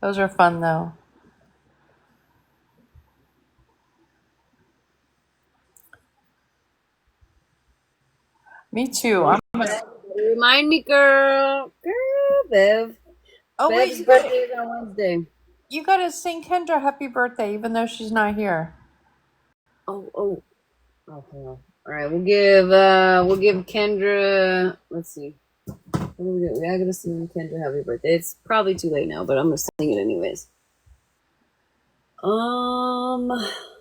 Those are fun, though. Me too. Remind me, girl. Girl, Bev. Oh, Bev's wait. birthday is on Wednesday. You got to sing Kendra happy birthday, even though she's not here. Oh. All right, we'll give Kendra. Let's see. What do we do? We gotta sing Kendra happy birthday. It's probably too late now, but I'm gonna sing it anyways.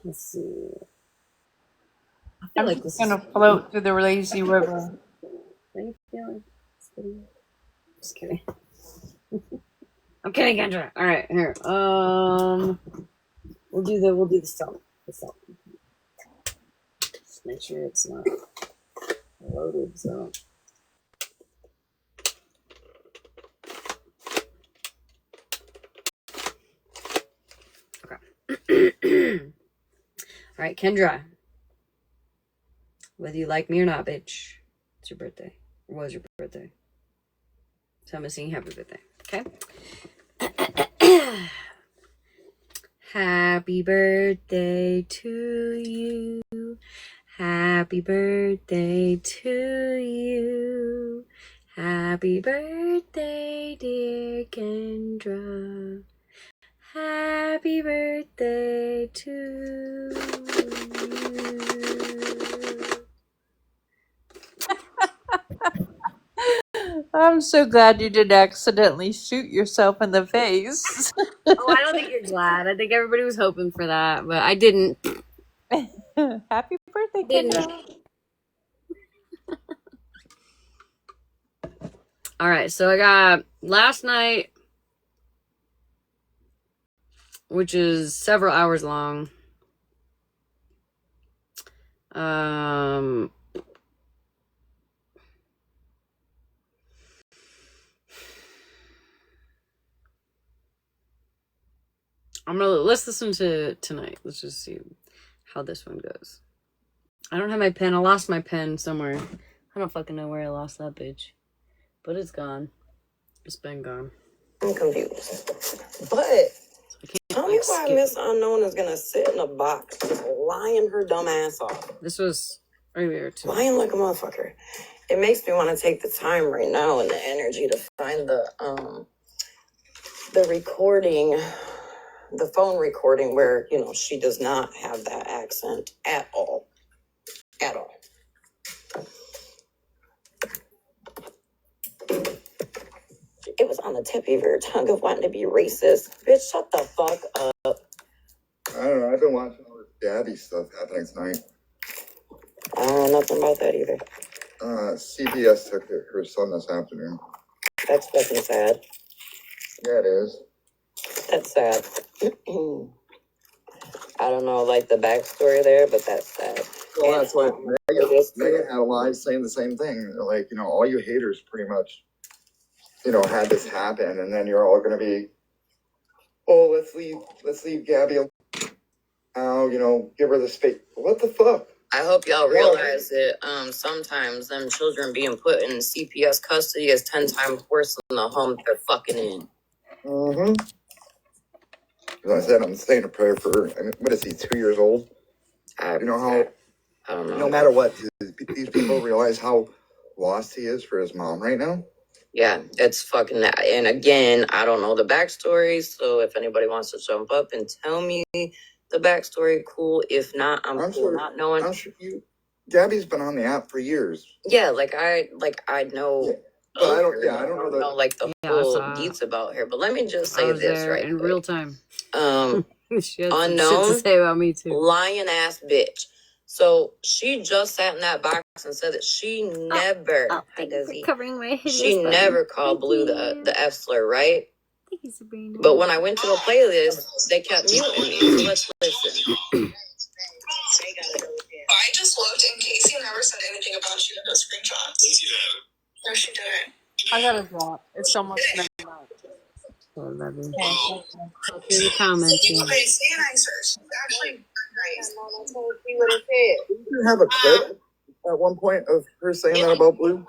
Let's see. I'm like just going to float through the lazy river. How you feeling? Just kidding. I'm kidding, Kendra. All right, here. We'll do the song. Just make sure it's not loaded. So. Okay. All right, Kendra. Whether you like me or not, bitch, it's your birthday. Or was your birthday? So I'm gonna sing happy birthday. Okay. Happy birthday to you. Happy birthday to you. Happy birthday, dear Kendra. Happy birthday to you. I'm so glad you didn't accidentally shoot yourself in the face. Oh, I don't think you're glad. I think everybody was hoping for that, but I didn't. Happy birthday, Kendra. All right, so I got last night, which is several hours long. Let's listen to tonight. Let's just see how this one goes. I don't have my pen. I lost my pen somewhere. I don't fucking know where I lost that bitch. But it's gone. It's been gone. I'm confused. But tell me why Miss Unknown is gonna sit in a box just lying her dumb ass off. This was earlier too. Lying like a motherfucker. It makes me want to take the time right now and the energy to find the recording, the phone recording where, you know, she does not have that accent at all. At all. It was on the tip of your tongue of wanting to be racist. Bitch, shut the fuck up. I don't know. I've been watching all this Gabby stuff happening tonight. I don't know nothing about that either. CPS took her son this afternoon. That's fucking sad. Yeah, it is. That's sad. I don't know, like, the backstory there, but that's sad. Well, that's what Megan had a live saying the same thing. Like, you know, all you haters pretty much, you know, had this happen, and then you're all going to be, oh, let's leave Gabby out, you know, give her the space. What the fuck? I hope y'all realize that sometimes them children being put in CPS custody is 10 times worse than the home they're fucking in. Mm-hmm. As I said, I'm saying a prayer for, I mean, what is he, 2 years old? You know how, I don't know. No matter what, these people realize how lost he is for his mom right now? Yeah, it's fucking that. And again, I don't know the backstory, so if anybody wants to jump up and tell me the backstory, cool. If not, I'm cool sure, not knowing. I'm sure Gabby's been on the app for years. Yeah, I know. Yeah. But I don't know like the full deets about her. But let me just say this right in quick. real time. She has unknown shit to say about me too. Lying ass bitch. So she just sat in that box and said that she never, covering my she never called Blue the F slur, right? Thank you, Sabrina. But when I went to the playlist, they kept muting me. So let's listen. I just looked and Casey never said anything about you in those screenshots. No, she didn't. I got a drop. It's almost midnight. So lovely. Okay. In the comments. Okay, say it nicer. She's actually nice. Did you have a clip at one point of her saying that about Blue?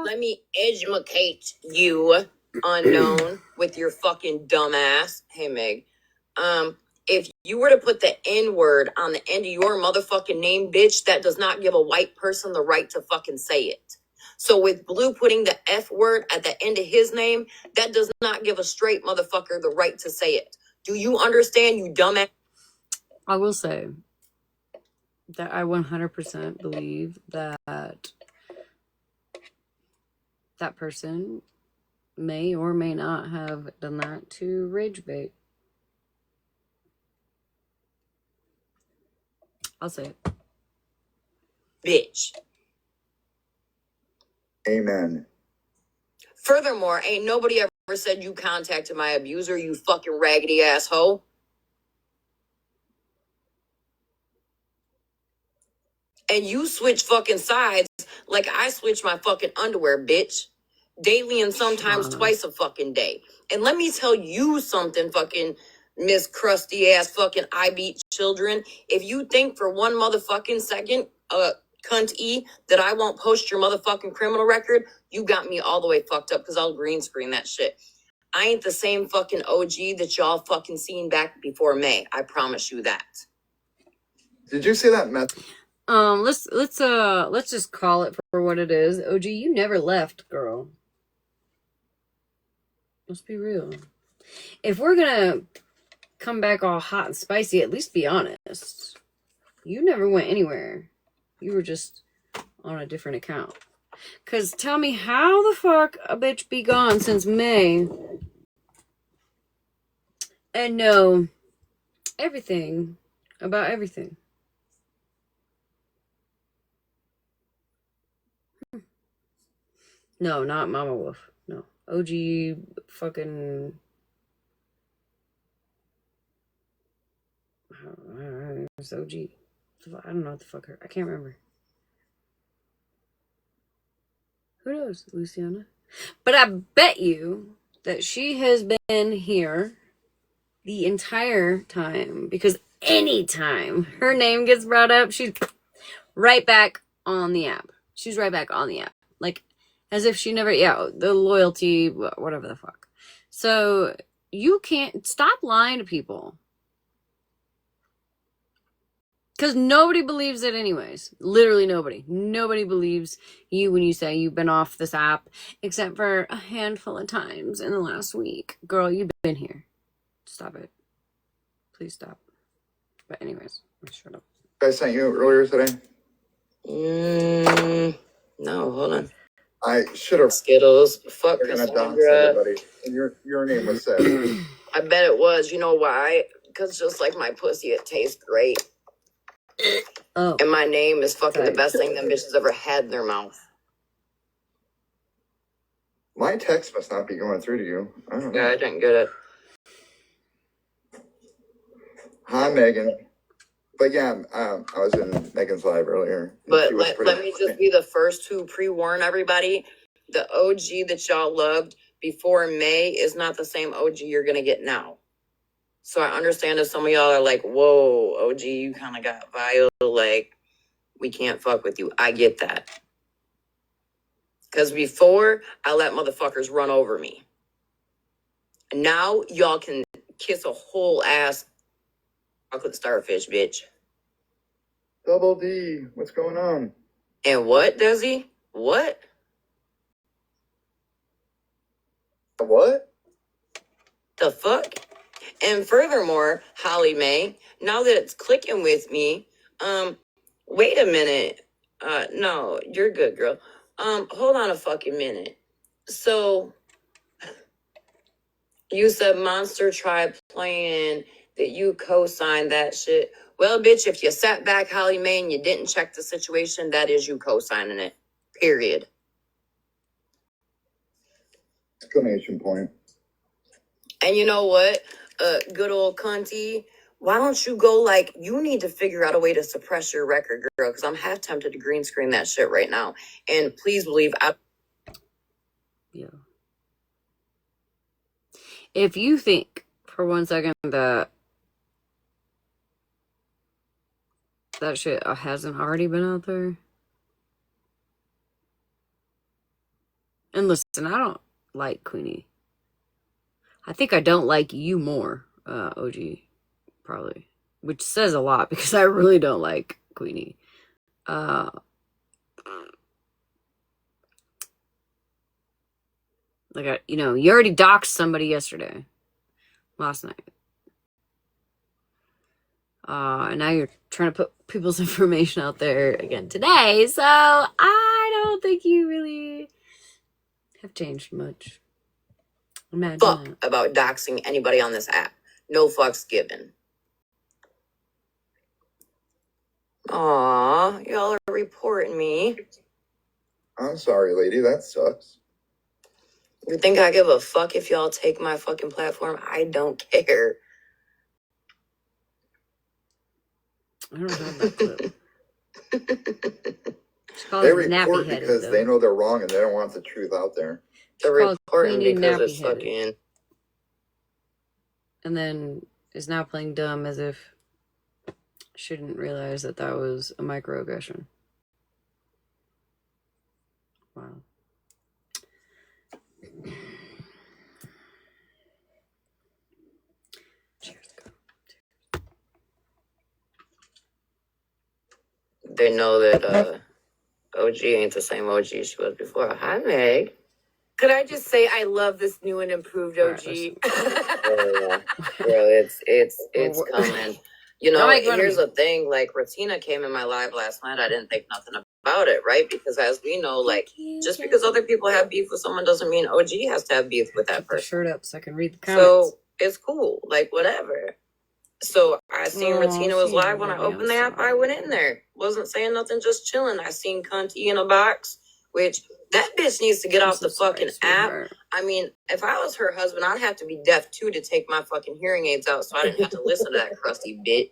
Let me educate you. unknown with your fucking dumb ass. Hey, Meg. If you were to put the N word on the end of your motherfucking name, bitch, that does not give a white person the right to fucking say it. So with Blue putting the F word at the end of his name, that does not give a straight motherfucker the right to say it. Do you understand, you dumbass? I will say that I 100% believe that that person may or may not have done that to rage bait. I'll say it. Bitch. Amen. Furthermore, ain't nobody ever said you contacted my abuser, you fucking raggedy asshole. And you switch fucking sides like I switch my fucking underwear, bitch. Daily and sometimes twice a fucking day. And let me tell you something, fucking Miss Crusty ass fucking I beat children. If you think for one motherfucking second, cunt E, that I won't post your motherfucking criminal record, you got me all the way fucked up because I'll green screen that shit. I ain't the same fucking OG that y'all fucking seen back before May. I promise you that. Did you see that meth? Let's just call it for what it is. OG, you never left, girl. Let's be real. If we're gonna come back all hot and spicy, at least be honest. You never went anywhere. You were just on a different account. Cause tell me how the fuck a bitch be gone since May and know everything about everything. No, not Mama Wolf. No. OG fucking... I don't know. It's OG. I don't know what the fuck her... I can't remember. Who knows, Luciana? But I bet you that she has been here the entire time. Because anytime her name gets brought up, she's right back on the app. She's right back on the app. Like, as if she never... Yeah, the loyalty, whatever the fuck. So, you can't... Stop lying to people. Because nobody believes it anyways. Literally nobody. Nobody believes you when you say you've been off this app, except for a handful of times in the last week. Girl, you've been here. Stop it. Please stop. But anyways, shut up. I sent you earlier today? No, hold on. I should have. Skittles. Fuck They're gonna dox Cassandra. everybody. And your name was said. I bet it was. You know why? Because just like my pussy, it tastes great. Oh. And my name is fucking Okay. the best thing them bitches ever had in their mouth. My text must not be going through to you. I don't know. Yeah, I didn't get it. Hi, Megan. But yeah, I was in Megan's live earlier. But let me just be the first to pre-warn everybody. The OG that y'all loved before May is not the same OG you're going to get now. So I understand if some of y'all are like, whoa, OG, you kind of got vile. Like, we can't fuck with you. I get that. Because before, I let motherfuckers run over me. Now, y'all can kiss a whole ass chocolate starfish, bitch. Double D, what's going on? And what, Desi? What? What? The fuck? And furthermore, Holly Mae, now that it's clicking with me, wait a minute. No, you're good, girl. Hold on a fucking minute. So, you said Monster Tribe playing that you co-signed that shit. Well, bitch, if you sat back, Holly Mae, and you didn't check the situation, that is you co-signing it. Period. Exclamation point. And you know what? Good old cunty. Why don't you go, like, you need to figure out a way to suppress your record, girl, because I'm half tempted to green screen that shit right now. And please believe Yeah. If you think for 1 second that that shit hasn't already been out there, and listen, I don't like Queenie. I think I don't like you more, OG, probably. Which says a lot because I really don't like Queenie. Like, you already doxed somebody yesterday. Last night. And now you're trying to put people's information out there again today. So I don't think you really have changed much. Imagine Fuck that. about doxing anybody on this app. No fucks given. Aw, y'all are reporting me. I'm sorry, lady. That sucks. You think I give a fuck if y'all take my fucking platform? I don't care. I don't have that clip. They report because they know they're wrong and they don't want the truth out there. They're reporting because it's nappy-headed. fucking... And then is now playing dumb as if shouldn't realize that that was a microaggression. Wow. Cheers. They know that OG ain't the same OG she was before. Hi, Meg. Could I just say I love this new and improved OG? Right, Girl, it's coming. Here's the thing. Like, Ratina came in my live last night. I didn't think nothing about it, right? Because as we know, like, just because other people have beef with someone doesn't mean OG has to have beef with that person. Shirt up so I can read the comments. So it's cool. Like, whatever. So I seen Ratina was live when I opened the app. I went in there. Wasn't saying nothing, just chilling. I seen Cunty in a box, which that bitch needs to get off the fucking app. I mean, if I was her husband, I'd have to be deaf too to take my fucking hearing aids out so I didn't have to listen to that crusty bitch.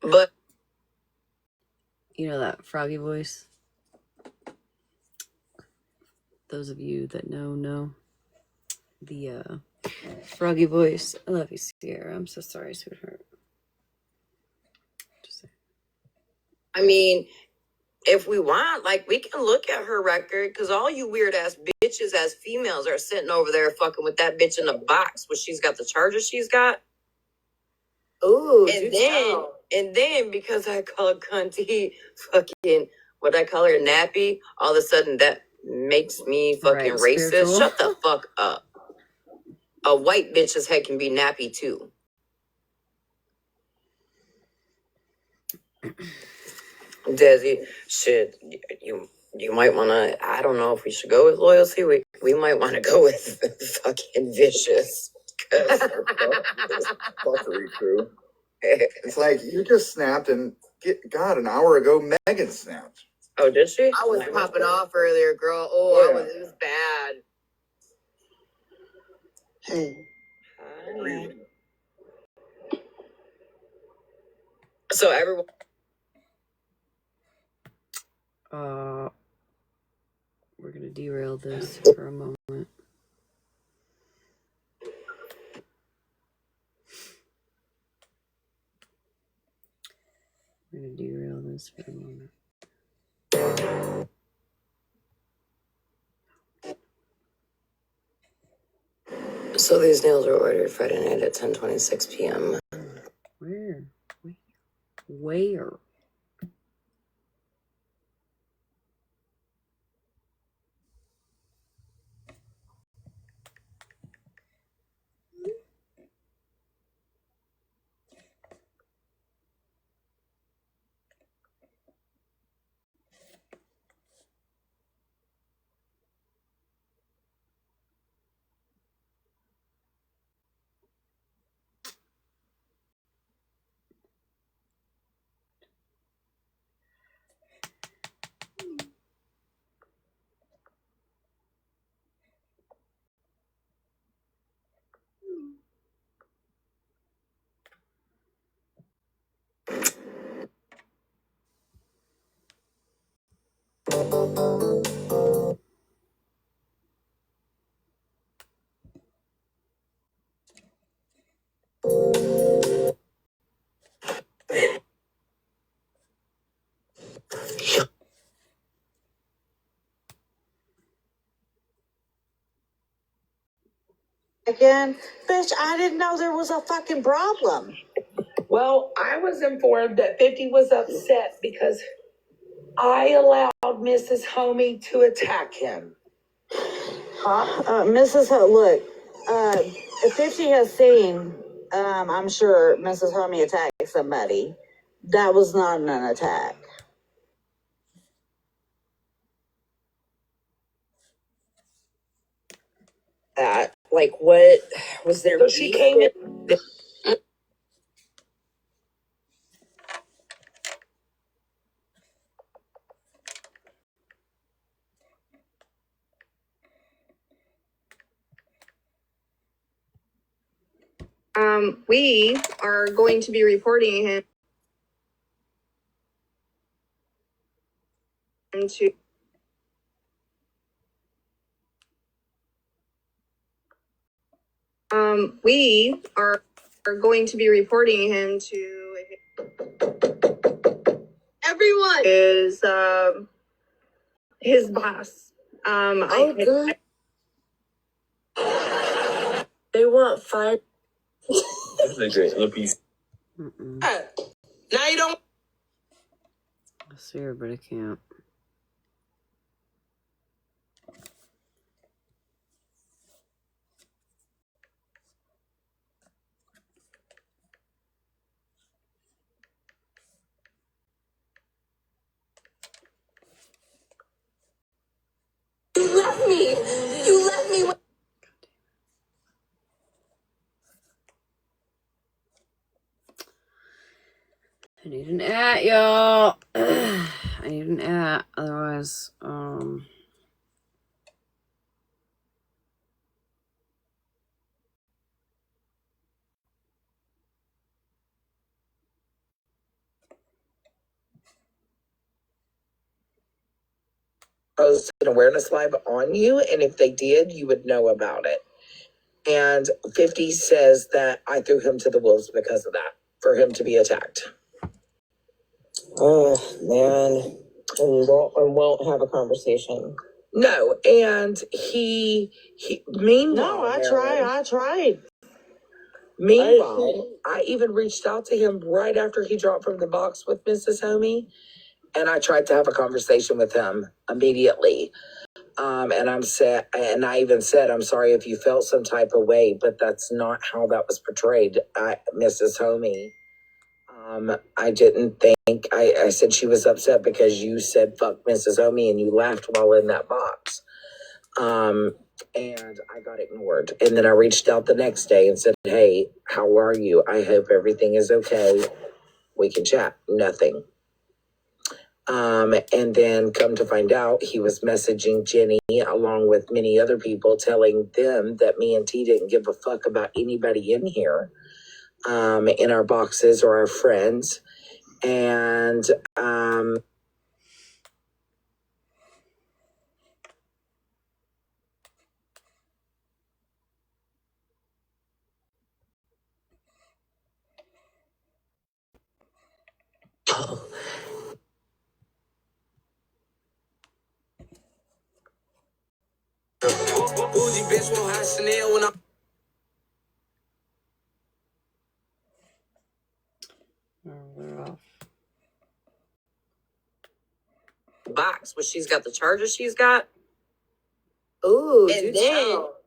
But you know that froggy voice? Those of you that know the froggy voice. I love you, Sierra. I'm so sorry, sweetheart. Just saying. I mean, if we want, like, we can look at her record, because all you weird ass bitches as females are sitting over there fucking with that bitch in the box where she's got the charger she's got. Ooh, and then because I call Cunty fucking what I call her nappy, all of a sudden that makes me fucking racist. Spiritual. Shut the fuck up. A white bitch's head can be nappy too. Desi, shit, you might want to. I don't know if we should go with loyalty. We might want to go with fucking vicious. Fuckery crew. It's like you just snapped and an hour ago Megan snapped. Oh, did she? I was popping off earlier, girl. It was bad. Hey. Hi. So everyone. We're gonna derail this for a moment. We're gonna derail this for a moment. So these nails were ordered Friday night at 10:26 p.m. Where? Where? in. Bitch, I didn't know there was a fucking problem. Well, I was informed that 50 was upset because I allowed Mrs. Homie to attack him. Look, if 50 has seen, I'm sure Mrs. Homie attacked somebody. That was not an attack. Like, what was there? So she came in. We are going to be reporting him to we are going to be reporting him to everyone is his boss. Good. They want five. Now you don't. I see her, but I can't. You left me. You left me. I need an at, y'all. I need an at. Otherwise, Post an awareness live on you, and if they did, you would know about it. And 50 says that I threw him to the wolves because of that, for him to be attacked. Oh man, and won't have a conversation. No, and he meanwhile. No, I tried. Meanwhile, I even reached out to him right after he dropped from the box with Mrs. Homie, and I tried to have a conversation with him immediately. And I even said, I'm sorry if you felt some type of way, but that's not how that was portrayed, Mrs. Homie. I didn't think, I said she was upset because you said fuck Mrs. Homie and you laughed while in that box. And I got ignored. And then I reached out the next day and said, hey, how are you? I hope everything is okay. We can chat. Nothing. And then come to find out, he was messaging Jenny along with many other people, telling them that me and T didn't give a fuck about anybody in here, in our boxes or our friends. And bougie bitch won't have Chanel when we're off. Box where she's got the charger she's got. Ooh,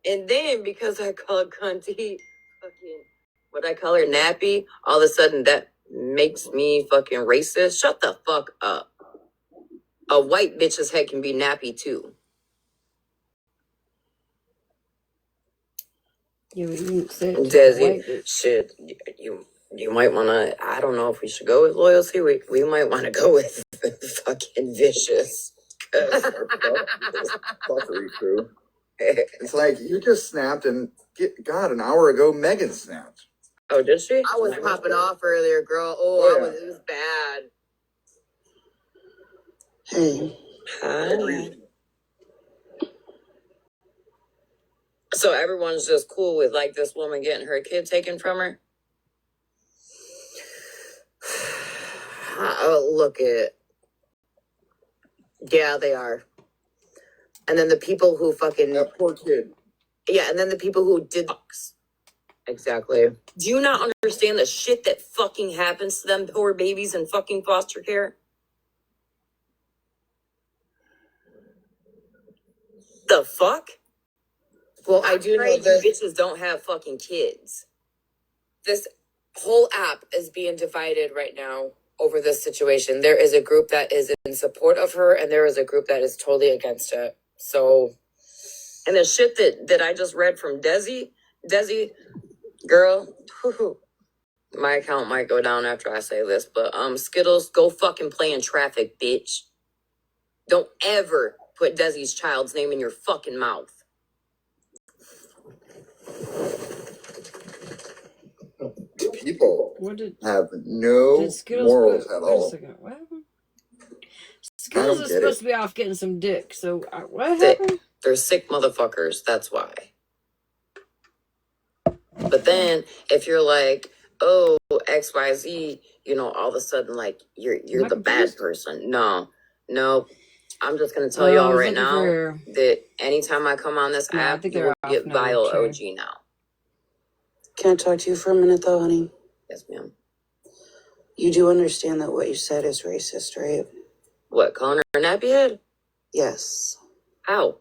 And then because I called Cunty fucking what I call her nappy, all of a sudden that makes me fucking racist. Shut the fuck up. A white bitch's head can be nappy too. Yeah, but you said Desi, shit, you might want to. I don't know if we should go with loyalty. We might want to go with fucking vicious. Fuckery crew. It's like you just snapped, and God, an hour ago, Megan snapped. Oh, did she? I was popping off earlier, girl. It was bad. Hey. Hi. So everyone's just cool with like this woman getting her kid taken from her. Oh, look it. Yeah, they are. And then the people who fucking That poor kid. Yeah, and then the people who did Exactly. do you not understand the shit that fucking happens to them poor babies in fucking foster care? The fuck? Well, I do know Right, you that bitches don't have fucking kids. this whole app is being divided right now over this situation. There is a group that is in support of her, and there is a group that is totally against it. So, And the shit that I just read from Desi, girl, my account might go down after I say this, but Skittles, go fucking play in traffic, bitch. Don't ever put Desi's child's name in your fucking mouth. People What did have no Skittles morals put? at Wait a all. second. What happened? I Skittles don't is get supposed it. to be off getting some dick. So what They, happened? they're sick motherfuckers, that's why. But then if you're like, oh, XYZ, all of a sudden like you're Am I the bad confused? person. No. I'm just gonna tell I y'all was right looking now for. that anytime I come on this No, I app, think you they're will off get now. vile Sure. OG now. Can I talk to you for a minute though, honey? Yes, ma'am. You do understand that what you said is racist, right? What, calling her a nappy head? Yes. How?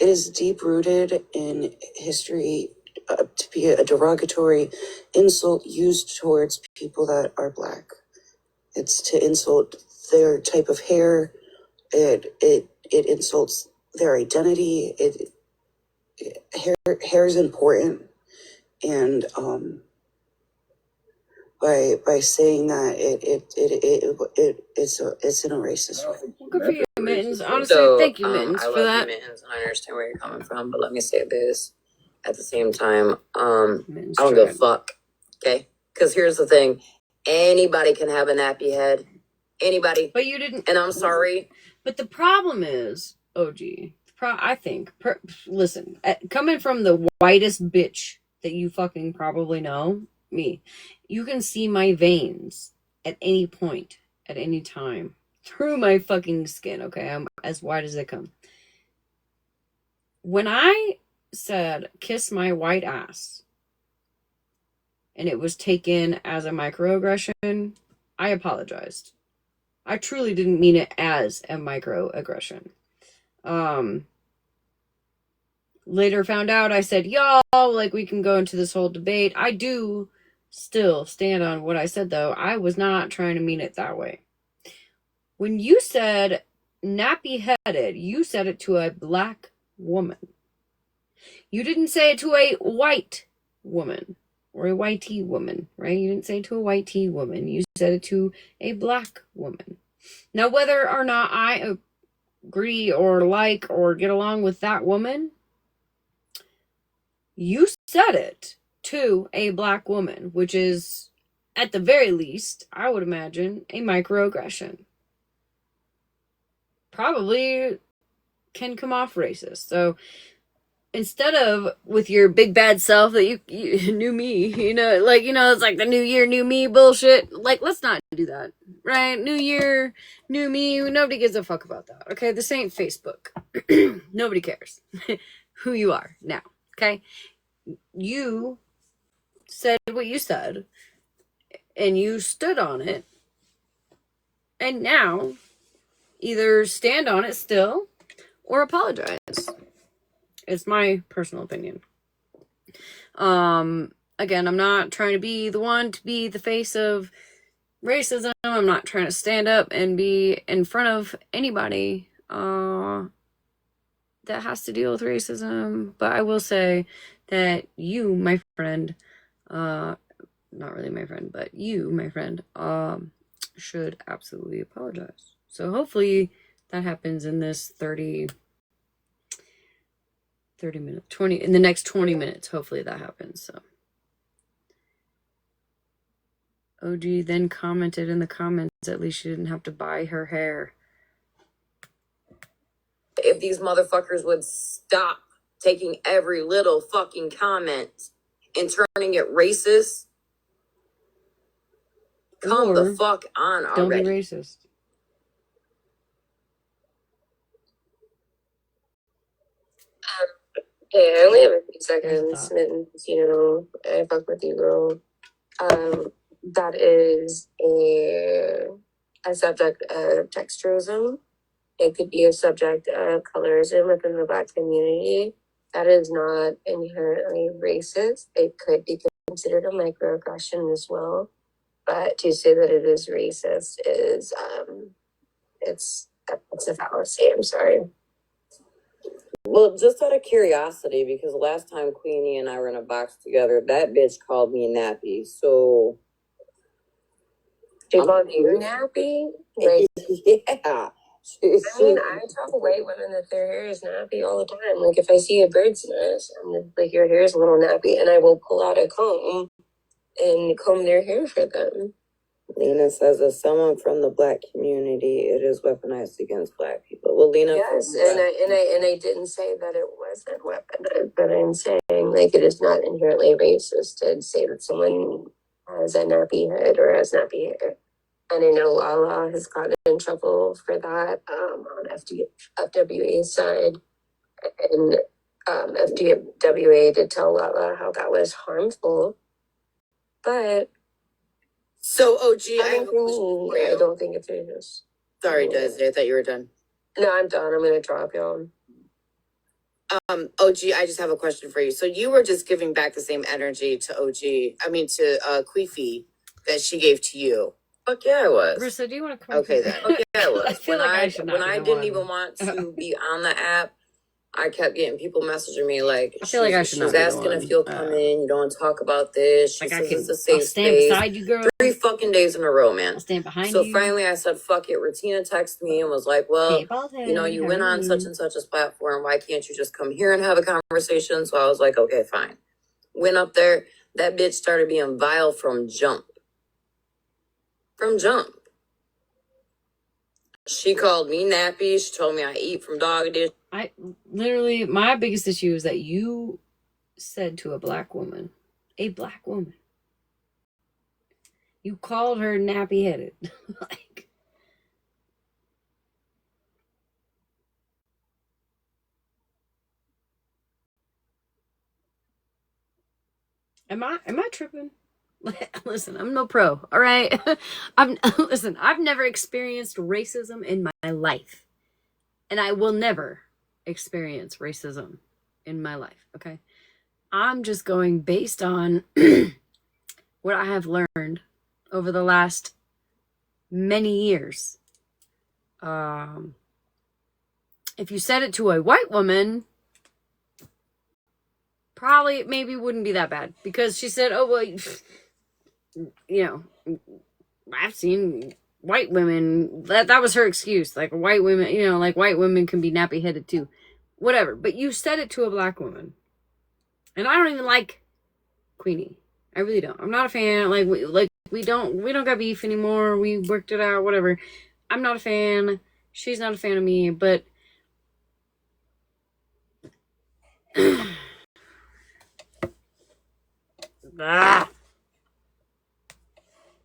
It is deep rooted in history to be a derogatory insult used towards people that are black. It's to insult their type of hair. It insults their identity. Hair is important, and by saying that it's in a racist way. Well, good for you, Mittens. Honestly, So, thank you, Mittens, I for love that. you, Mittens, and I understand where you're coming from, but let me say this at the same time. Mittens I don't give a tried. fuck, okay? Because here's the thing. Anybody can have a nappy head. Anybody. But you didn't. And I'm sorry. But the problem is, OG. I think. Listen, coming from the whitest bitch that you fucking probably know, me, you can see my veins at any point, at any time, through my fucking skin. Okay, I'm as white as they come. When I said "kiss my white ass," and it was taken as a microaggression, I apologized. I truly didn't mean it as a microaggression. Later found out I said, y'all, like we can go into this whole debate. I do still stand on what I said, though. I was not trying to mean it that way. When you said nappy headed, you said it to a black woman. You didn't say it to a white woman or a whitey woman, right? You didn't say it to a whitey woman. You said it to a black woman. Now, whether or not I agree or like or get along with that woman, you said it to a black woman, which is, at the very least, I would imagine, a microaggression. Probably can come off racist. So instead of with your big bad self that you knew me, it's like the new year, new me bullshit. Like, let's not do that, right? New year, new me. Nobody gives a fuck about that, okay? This ain't Facebook. Nobody cares who you are now, okay? You said what you said, and you stood on it, and now either stand on it still or apologize. It's my personal opinion. Again, I'm not trying to be the one to be the face of racism. I'm not trying to stand up and be in front of anybody that has to deal with racism. But I will say that you, my friend, not really my friend, but you, my friend, should absolutely apologize. So hopefully that happens in this 30 minutes, 20, in the next 20 minutes. Hopefully that happens. So OG then commented in the comments, at least she didn't have to buy her hair. If these motherfuckers would stop taking every little fucking comment and turning it racist, come the fuck on already. Don't be racist. Hey, I only have a few Here's a seconds, thought. Mittens, you know, I fuck with you, girl. That is a subject of texturism. It could be a subject of colorism within the Black community. That is not inherently racist. It could be considered a microaggression as well. But to say that it is racist is, it's a fallacy. I'm sorry. Well, just out of curiosity, because the last time Queenie and I were in a box together, that bitch called me nappy. So She called you nappy? Like, yeah. I mean, I tell white women that their hair is nappy all the time. Like, if I see a bird's nest, I'm just like, your hair is a little nappy, and I will pull out a comb and comb their hair for them. Lena says, as someone from the Black community, it is weaponized against Black people. Well, Lena, yes, and I didn't say that it wasn't weaponized, but I'm saying like it is not inherently racist to say that someone has a nappy head or has nappy hair. And I know Lala has gotten in trouble for that on FWA's side, and FWA did tell Lala how that was harmful, but. So, OG, I don't think it's racist. Sorry, Desiree, I thought you were done. No, I'm done. I'm gonna drop y'all. OG, I just have a question for you. So you were just giving back the same energy to Queefy that she gave to you. Fuck yeah, I was. Marissa, do you want to come? Okay then. Okay, I was. I feel like I should not when be I the didn't one. even want to be on the app, I kept getting people messaging me like, I feel like I should not she's be the asking if one. you'll come in. You don't want to talk about this. She Like says it's a I'll safe stand space. beside you, girl. 3 fucking days in a row, man. I'll stand behind So you. finally I said, fuck it. Retina texted me and was like, well, Hey, Baldhead, you know, you how went are on you? such and such a platform. Why can't you just come here and have a conversation? So I was like, okay, fine. Went up there. That bitch started being vile from jump. From jump. She called me nappy. She told me I eat from dog dish. Literally, my biggest issue is that you said to a black woman, you called her nappy headed. Like, am I tripping? Listen, I'm no pro, all right? I've never experienced racism in my life. And I will never experience racism in my life, okay? I'm just going based on what I have learned over the last many years. If you said it to a white woman, probably maybe wouldn't be that bad, because she said, oh, well, you know, I've seen white women, that was her excuse, like white women, you know, like white women can be nappy headed too, whatever. But you said it to a black woman, and I don't even like Queenie. I really don't. I'm not a fan. We don't got beef anymore. We worked it out, whatever. I'm not a fan. She's not a fan of me, but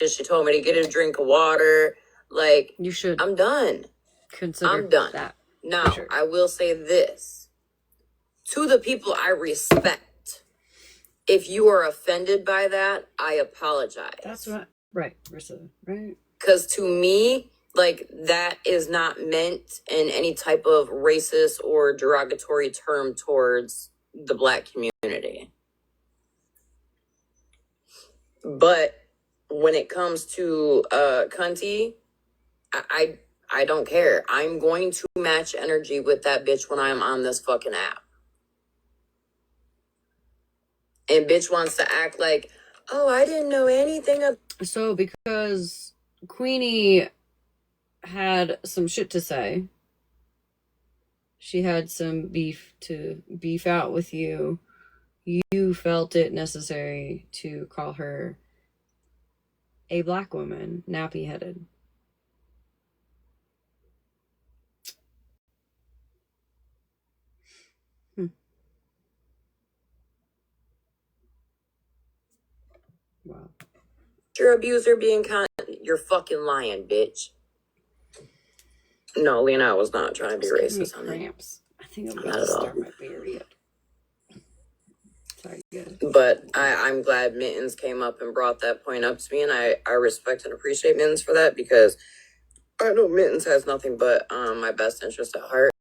She told me to get a drink of water. Like, you should. I'm done. Consider I'm done. that. Now, sure. I will say this. To the people I respect, if you are offended by that, I apologize. That's what. Right, Marissa. Right. Because to me, like, that is not meant in any type of racist or derogatory term towards the black community. But when it comes to cunty, I don't care. I'm going to match energy with that bitch when I'm on this fucking app. And bitch wants to act like, oh, I didn't know anything of. So because Queenie had some shit to say, she had some beef to beef out with you, you felt it necessary to call her a black woman, nappy headed. Wow. Your abuser being you're fucking lying, bitch. No, Lena, I was not trying to be racist. Cramps. I think I'm Not going to at all. start my period. But I'm glad Mittens came up and brought that point up to me, and I respect and appreciate Mittens for that, because I know Mittens has nothing but my best interest at heart.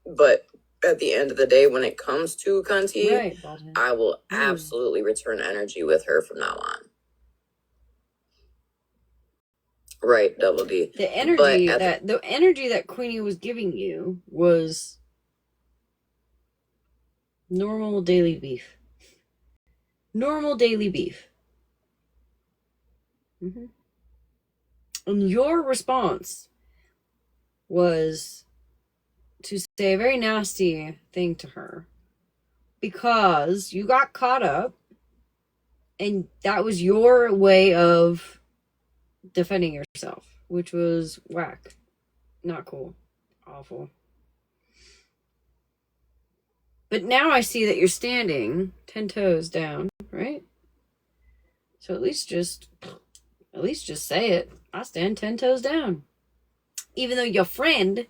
But at the end of the day, when it comes to Cunty, Right, I will absolutely return energy with her from now on. Right, Double D. The energy that Queenie was giving you was normal daily beef. Normal daily beef. Mm-hmm. And your response was to say a very nasty thing to her because you got caught up, and that was your way of defending yourself, which was whack. Not cool. Awful. But now I see that you're standing 10 toes down, right? So at least just say it. I stand 10 toes down. Even though your friend,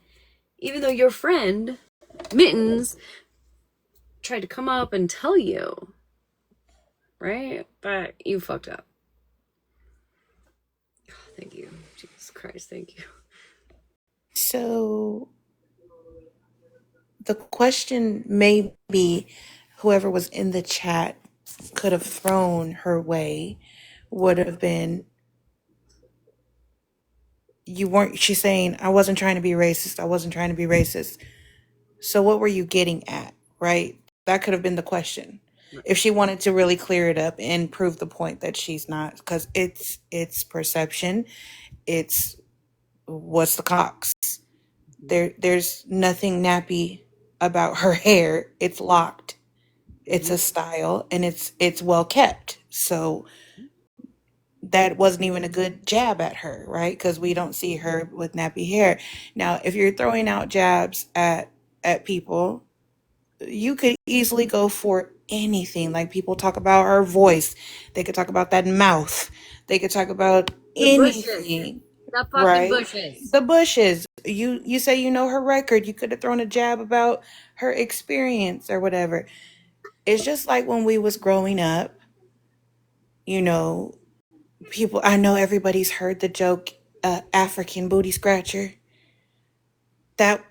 Mittens, tried to come up and tell you, right? But you fucked up. Oh, thank you. Jesus Christ, thank you. So the question may be whoever was in the chat could have thrown her way would have been, she's saying, I wasn't trying to be racist. I wasn't trying to be racist. So what were you getting at, right? That could have been the question. If she wanted to really clear it up and prove the point that she's not, because it's perception. It's what's the Cox. There's nothing nappy about her hair. It's locked. It's a style, and it's well kept. So that wasn't even a good jab at her, right? Because we don't see her with nappy hair. Now, if you're throwing out jabs at people, you could easily go for anything. Like, people talk about her voice. They could talk about that mouth. They could talk about anything. The fucking Right? bushes. The bushes. You say you know her record. You could have thrown a jab about her experience or whatever. It's just like when we was growing up, people, I know everybody's heard the joke, African booty scratcher. That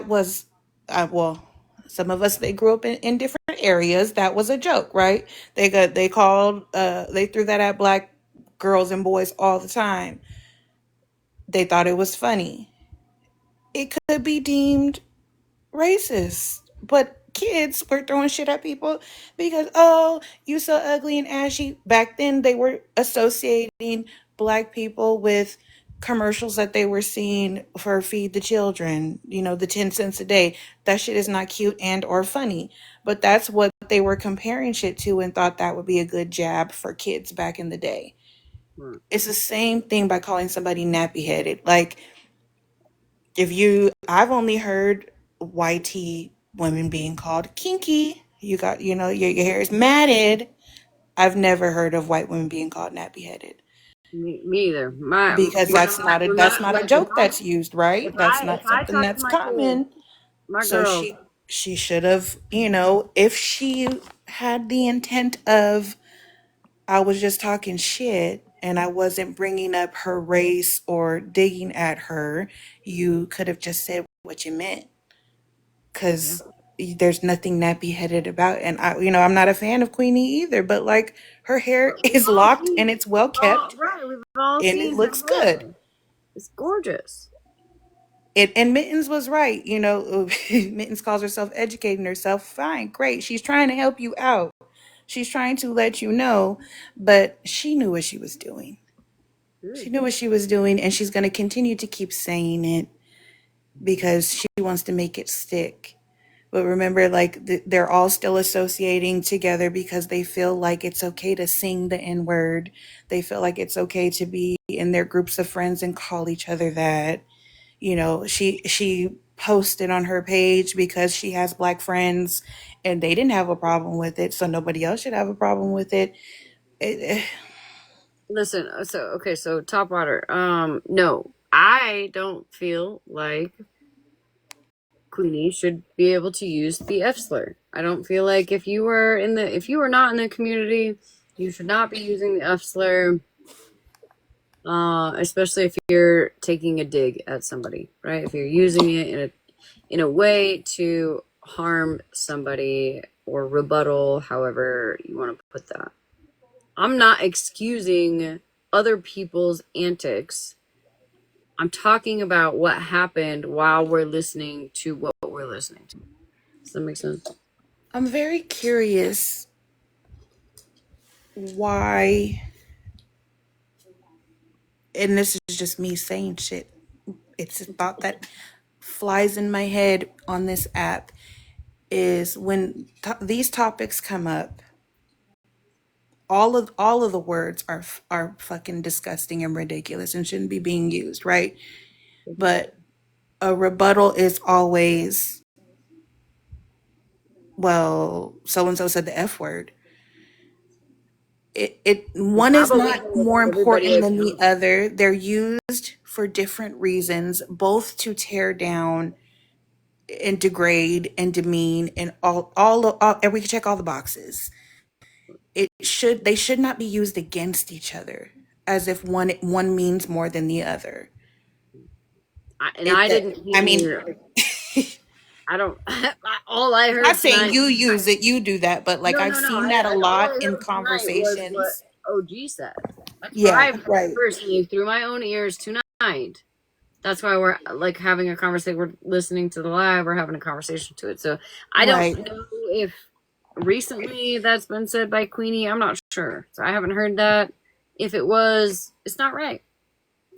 was, well, some of us, they grew up in different areas. That was a joke, right? They threw that at black girls and boys all the time. They thought it was funny. It could be deemed racist, but kids were throwing shit at people because, oh, you so ugly and ashy. Back then they were associating black people with commercials that they were seeing for Feed the Children, the 10 cents a day. That shit is not cute and or funny, but that's what they were comparing shit to and thought that would be a good jab for kids back in the day. It's the same thing by calling somebody nappy headed. Like, I've only heard YT women being called kinky. You got, your hair is matted. I've never heard of white women being called nappy headed. Me either. Because that's not a joke that's used, right? That's not something that's common. So girl, she should have, if she had the intent of, I was just talking shit and I wasn't bringing up her race or digging at her, you could have just said what you meant. Because there's nothing nappy headed about. And I'm not a fan of Queenie either, but like, her hair is locked and it's well kept, right, we've all and it seen looks her hair. good. It's gorgeous. And Mittens was right. Mittens calls herself educating herself. Fine, great. She's trying to help you out. She's trying to let you know, but she knew what she was doing. She knew what she was doing, and she's going to continue to keep saying it because she wants to make it stick. But remember, like, they're all still associating together because they feel like it's okay to sing the N-word. They feel like it's okay to be in their groups of friends and call each other that. She posted on her page because she has black friends and they didn't have a problem with it, so nobody else should have a problem with it. Listen, so top water. No, I don't feel like Queenie should be able to use the F slur. I don't feel like if you were not in the community, you should not be using the F slur. Especially if you're taking a dig at somebody, right? If you're using it in a way to harm somebody or rebuttal, however you want to put that. I'm not excusing other people's antics. I'm talking about what happened while we're listening to what we're listening to. Does that make sense? I'm very curious why, and this is just me saying shit. It's a thought that flies in my head on this app, is when these topics come up, all of the words are fucking disgusting and ridiculous and shouldn't be being used, right? But a rebuttal is always, well, so and so said the F word. One is not more important than the other. They're used for different reasons, both to tear down and degrade and demean and all and we can check all the boxes. They should not be used against each other as if one means more than the other. I didn't hear. I mean, I don't. All I heard. Not saying tonight, you use it, you do that, but like I've seen that a all lot I in heard tonight was what conversations. OG said. That's what Yeah, I've heard right. personally through my own ears tonight. That's why we're like having a conversation. We're listening to the live. We're having a conversation to it. So I don't know if recently that's been said by Queenie. I'm not sure. So I haven't heard that. If it was, it's not right.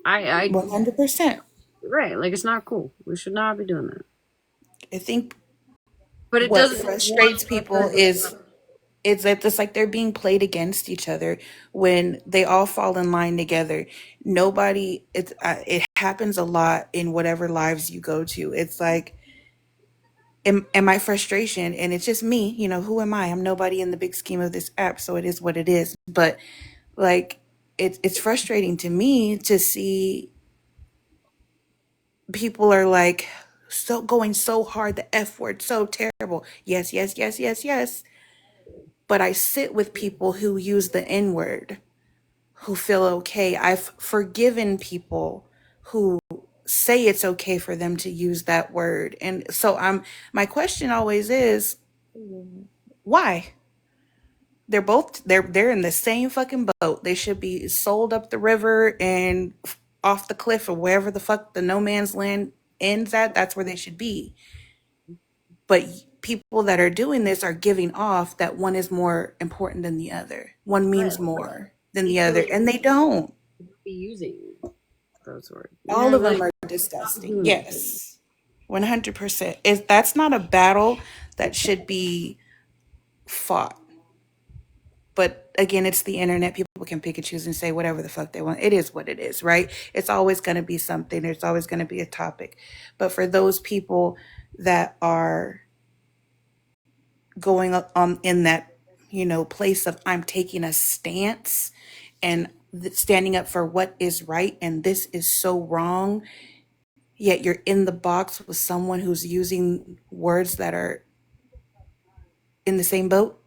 I 100%. Right. Like, it's not cool. We should not be doing that. I think But it what doesn't frustrates people is that it's like they're being played against each other when they all fall in line together. Nobody, it happens a lot in whatever lives you go to. It's like, and my frustration, and it's just me, who am I? I'm nobody in the big scheme of this app, so it is what it is. But like, it's frustrating to me to see people are like so going so hard, the F word, so terrible. Yes, yes, yes, yes, yes. But I sit with people who use the N word, who feel okay. I've forgiven people who say it's okay for them to use that word. And so my question always is, why? They're in the same fucking boat. They should be sold up the river and off the cliff or wherever the fuck the no man's land ends at. That's where they should be. But people that are doing this are giving off that one is more important than the other. One means more than the other, and they don't. Be using those words. All of them are disgusting. Yes, 100%. That's not a battle that should be fought. But again, it's the internet. People can pick and choose and say whatever the fuck they want. It is what it is, right? It's always going to be something. There's always going to be a topic. But for those people that are going on in that, place of I'm taking a stance and standing up for what is right and this is so wrong, yet you're in the box with someone who's using words that are in the same boat,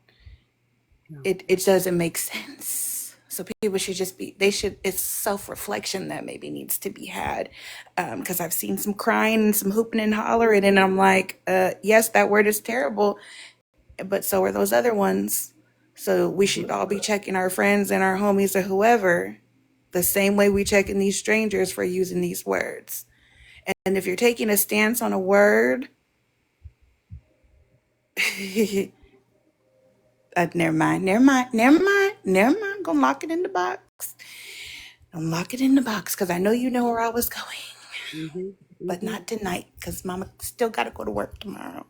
it doesn't make sense. So people should it's self-reflection that maybe needs to be had. Because I've seen some crying and some hooping and hollering, and I'm like, yes, that word is terrible, but so are those other ones. So we should all be checking our friends and our homies or whoever the same way we checking these strangers for using these words. And if you're taking a stance on a word, never mind. Gonna lock it in the box. Unlock it in the box because I know you know where I was going. But not tonight because mama still got to go to work tomorrow.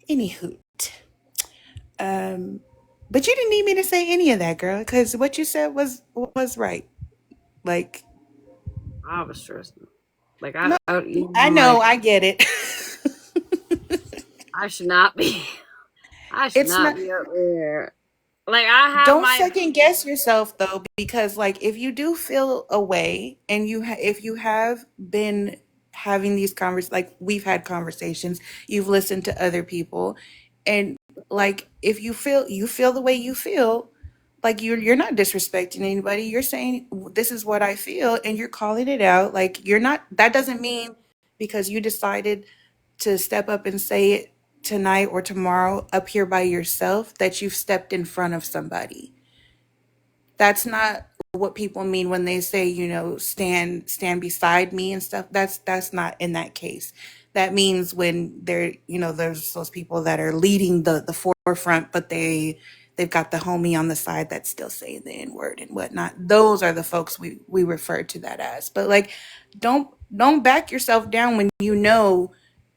Anywho. But you didn't need me to say any of that, girl, because what you said was right. Like, I was stressing. Like, I know, I get it. I should not be. I should It's not be up there. Like, I have Don't my second guess yourself though, because like if you do feel a way and if you have been having these like we've had conversations, you've listened to other people, and like if you feel the way you feel, like you're not disrespecting anybody. You're saying this is what I feel and you're calling it out. Like you're not, that doesn't mean because you decided to step up and say it tonight or tomorrow up here by yourself that you've stepped in front of somebody. That's not what people mean when they say, you know, stand beside me and stuff. That's not in that case. That means when they're, you know, there's those people that are leading the forefront, but they've got the homie on the side that's still saying the N-word and whatnot. Those are the folks we refer to that as. But like don't back yourself down when you know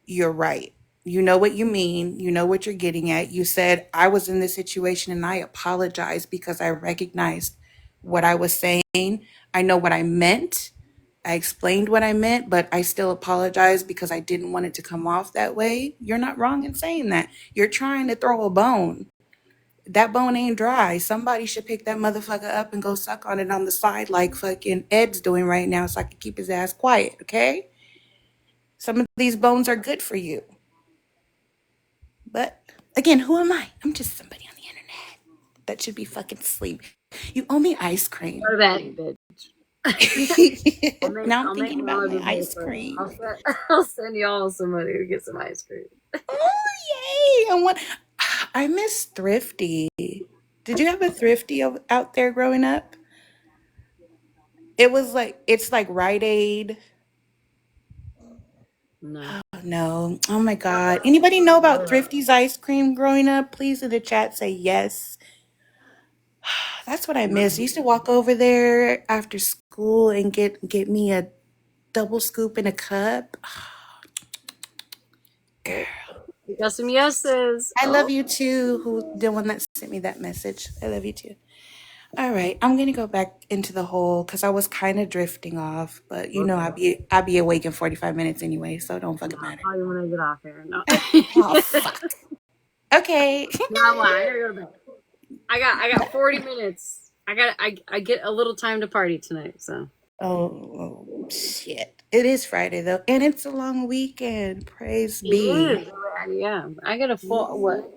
you're right. You know what you mean. You know what you're getting at. You said, I was in this situation and I apologize because I recognized what I was saying. I know what I meant. I explained what I meant, but I still apologize because I didn't want it to come off that way. You're not wrong in saying that. You're trying to throw a bone. That bone ain't dry. Somebody should pick that motherfucker up and go suck on it on the side like fucking Ed's doing right now so I can keep his ass quiet, okay? Some of these bones are good for you. But again, who am I? I'm just somebody on the internet that should be fucking asleep. You owe me ice cream. Go to bed, bitch. Now I'm thinking about my ice cream. I'll send y'all some money to get some ice cream. Oh yay! I miss Thrifty. Did you have a Thrifty out there growing up? It was like it's like Rite Aid. No. Oh no! Oh my God! Anybody know about Thrifty's ice cream growing up? Please in the chat say yes. That's what I miss. I used to walk over there after school and get me a double scoop in a cup. Girl. We got some yeses. I love you too, the one that sent me that message. I love you too. All right, I'm gonna go back into the hole because I was kind of drifting off, but you know I'll be awake in 45 minutes anyway, so don't fucking matter. I'll call you when I get off here. No. Oh fuck. Okay. No, I gotta go to bed. I got 40 minutes. I get a little time to party tonight, so. Oh shit! It is Friday though, and it's a long weekend. Praise be. Yeah, I get a full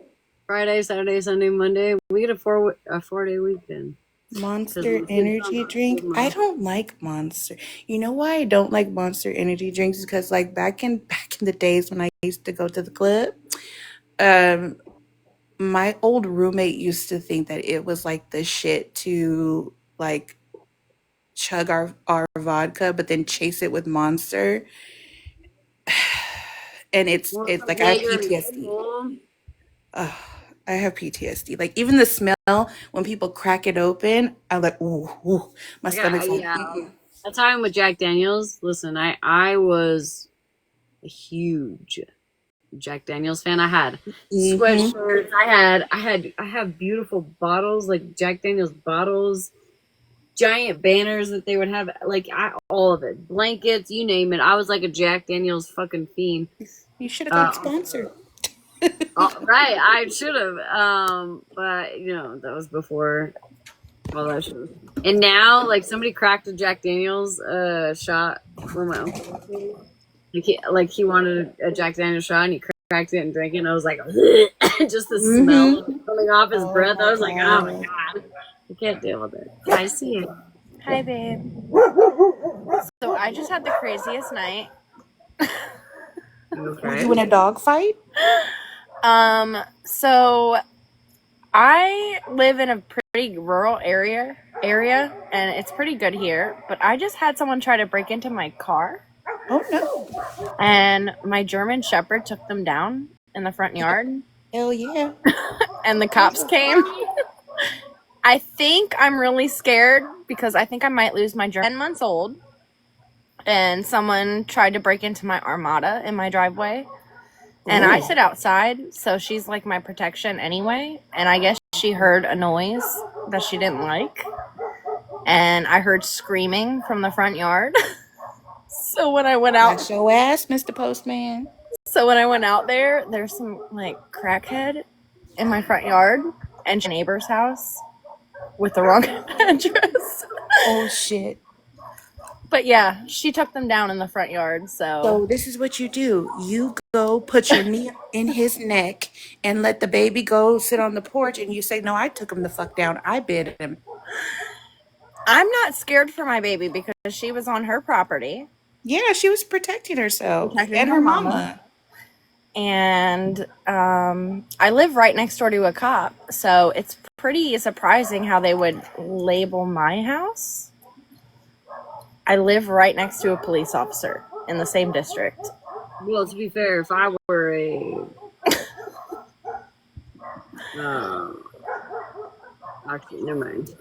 Friday, Saturday, Sunday, Monday. We get a 4-day weekend. Monster energy drink. I don't like Monster. You know why I don't like Monster energy drinks? Because like back in the days when I used to go to the club, my old roommate used to think that it was like the shit to like chug our vodka, but then chase it with Monster. And it's like I have PTSD. I have PTSD. Like even the smell when people crack it open, I'm like, ooh, my stomach's like. That's how I'm with Jack Daniels. Listen, I was a huge Jack Daniels fan. I had sweatshirts. I have beautiful bottles, like Jack Daniels bottles, giant banners that they would have, like all of it, blankets, you name it. I was like a Jack Daniels fucking fiend. You should have got sponsored. Right, I should have. But you know that was before all that shit. And now, like somebody cracked a Jack Daniels shot for my uncle. Like he wanted a Jack Daniels shot, and he cracked it and drank it. And I was like, just the smell coming off his breath. I was like, oh my God, I can't deal with it. I see it. Hi, babe. So I just had the craziest night. Were you in a dog fight? So I live in a pretty rural area, and it's pretty good here. But I just had someone try to break into my car. Oh no! And my German Shepherd took them down in the front yard. Hell yeah! And the cops came. I think I'm really scared because I think I might lose my German. 10 months old, and someone tried to break into my Armada in my driveway. And I sit outside, so she's like my protection anyway. And I guess she heard a noise that she didn't like. And I heard screaming from the front yard. So when I went out... That's your ass, Mr. Postman. So when I went out there, there's some like crackhead in my front yard. And neighbor's house with the wrong address. Oh shit. But yeah, she took them down in the front yard. So this is what you do. You go put your knee in his neck and let the baby go sit on the porch, and you say, "No, I took him the fuck down. I bit him." I'm not scared for my baby because she was on her property. Yeah, she was protecting herself Protecting and her her mama. mama. And I live right next door to a cop, so it's pretty surprising how they would label my house. I live right next to a police officer in the same district. Well, to be fair, if I were a actually, never mind.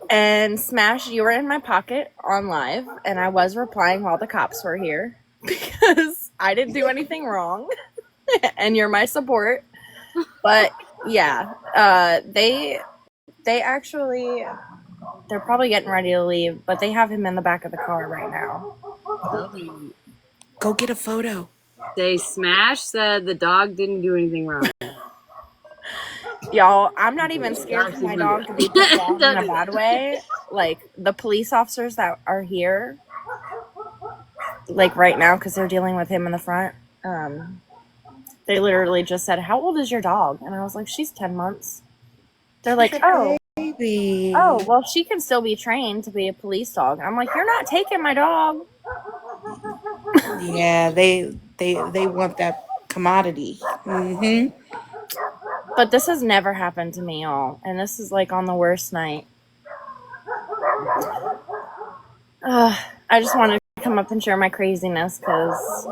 And Smash, you were in my pocket on live, and I was replying while the cops were here because I didn't do anything wrong, and you're my support. But yeah, they actually, they're probably getting ready to leave, but they have him in the back of the car right now. Go get a photo. They Smash said the dog didn't do anything wrong. Y'all, I'm not even scared for my dog to be put down in a bad way. Like, the police officers that are here, like right now, because they're dealing with him in the front, they literally just said, "How old is your dog?" And I was like, "She's 10 months." They're like, Baby. oh, well, she can still be trained to be a police dog. I'm like, "You're not taking my dog." Yeah, they want that commodity. Mm-hmm. But this has never happened to me, y'all. And this is like on the worst night. I just wanted to come up and share my craziness because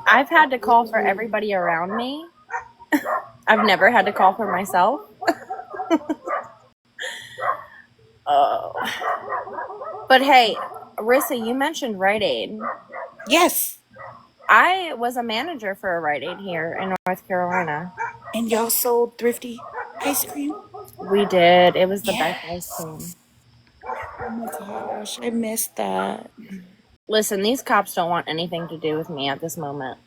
I've had to call for everybody around me. I've never had to call for myself. But hey, Rissa, you mentioned Rite Aid. Yes. I was a manager for a Rite Aid here in North Carolina. And y'all sold thrifty ice cream? We did. It was the best ice cream. Oh my gosh, I missed that. Listen, these cops don't want anything to do with me at this moment.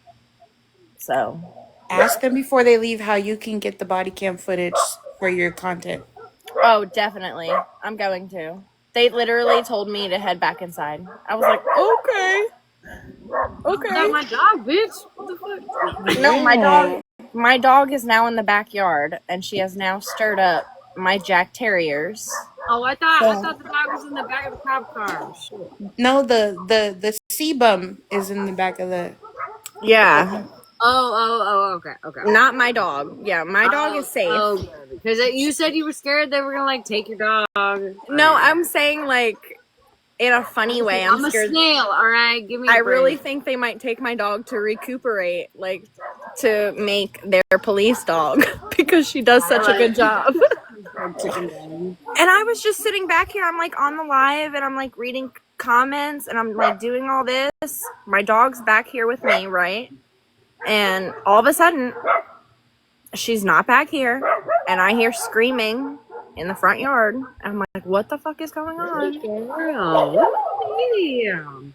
So ask them before they leave how you can get the body cam footage for your content. Oh, definitely. I'm going to. They literally told me to head back inside. I was like, okay. Not my dog, bitch. What the fuck? No, my dog is now in the backyard, and she has now stirred up my Jack Terriers. Oh, I thought the dog was in the back of the cop car. Shit. No, the C-bum is in the back of the. Yeah. Okay. Not my dog. Yeah, my dog is safe. Oh, because you said you were scared they were gonna like take your dog. No, I'm saying like in a funny way. I'm scared. A snail. All right, give me. I really think they might take my dog to recuperate, like to make their police dog because she does such a good job. And I was just sitting back here. I'm like on the live, and I'm like reading comments, and I'm like doing all this. My dog's back here with me, right? And all of a sudden, she's not back here, and I hear screaming in the front yard. I'm like, what the fuck is going on?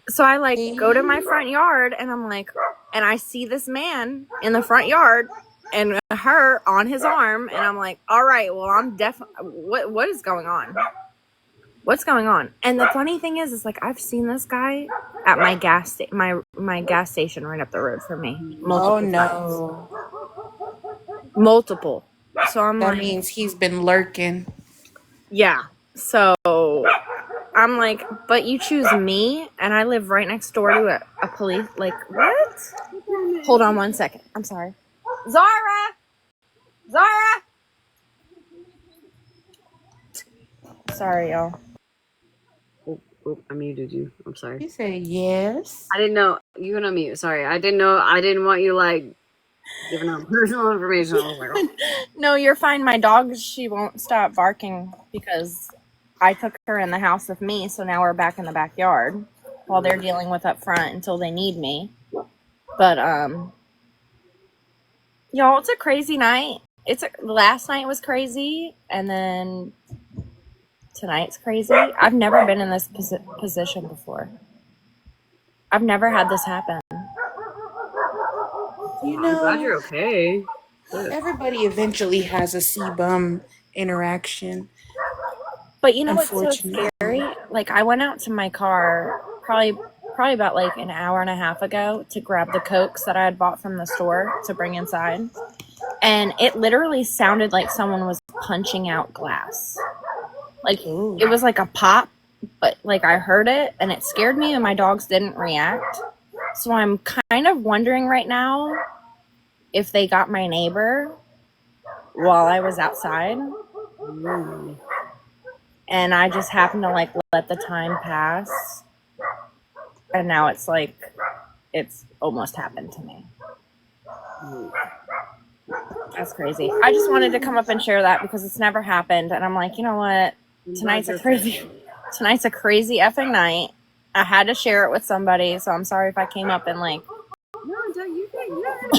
So I like go to my front yard, and I'm like, and I see this man in the front yard and her on his arm, and I'm like, all right, well, I'm what is going on? What's going on? And the funny thing is like I've seen this guy at my my gas station right up the road from me. Multiple. So I'm that means he's been lurking. Yeah. So I'm like, but you choose me, and I live right next door to a police. Like, what? Hold on 1 second. I'm sorry. Zara! Sorry, y'all. Oh, I muted you. I'm sorry. You say yes. I didn't know you went on mute. Sorry, I didn't know. I didn't want you like giving out personal information. I was like, oh. No, you're fine. My dog, she won't stop barking because I took her in the house with me. So now we're back in the backyard while they're dealing with up front until they need me. But y'all, it's a crazy night. Last night was crazy, and then tonight's crazy. I've never been in this position before. I've never had this happen. You know, I'm glad you're okay. Everybody eventually has a C-bum interaction. But you know what's so scary? Like, I went out to my car probably about like an hour and a half ago to grab the Cokes that I had bought from the store to bring inside. And it literally sounded like someone was punching out glass. Like, Ooh. it was like a pop, but like I heard it and it scared me and my dogs didn't react. So I'm kind of wondering right now if they got my neighbor while I was outside. And I just happened to like let the time pass. And now it's like, it's almost happened to me. That's crazy. I just wanted to come up and share that because it's never happened. And I'm like, you know what? Tonight's a crazy effing night. I had to share it with somebody. So I'm sorry if I came up and like, No, don't you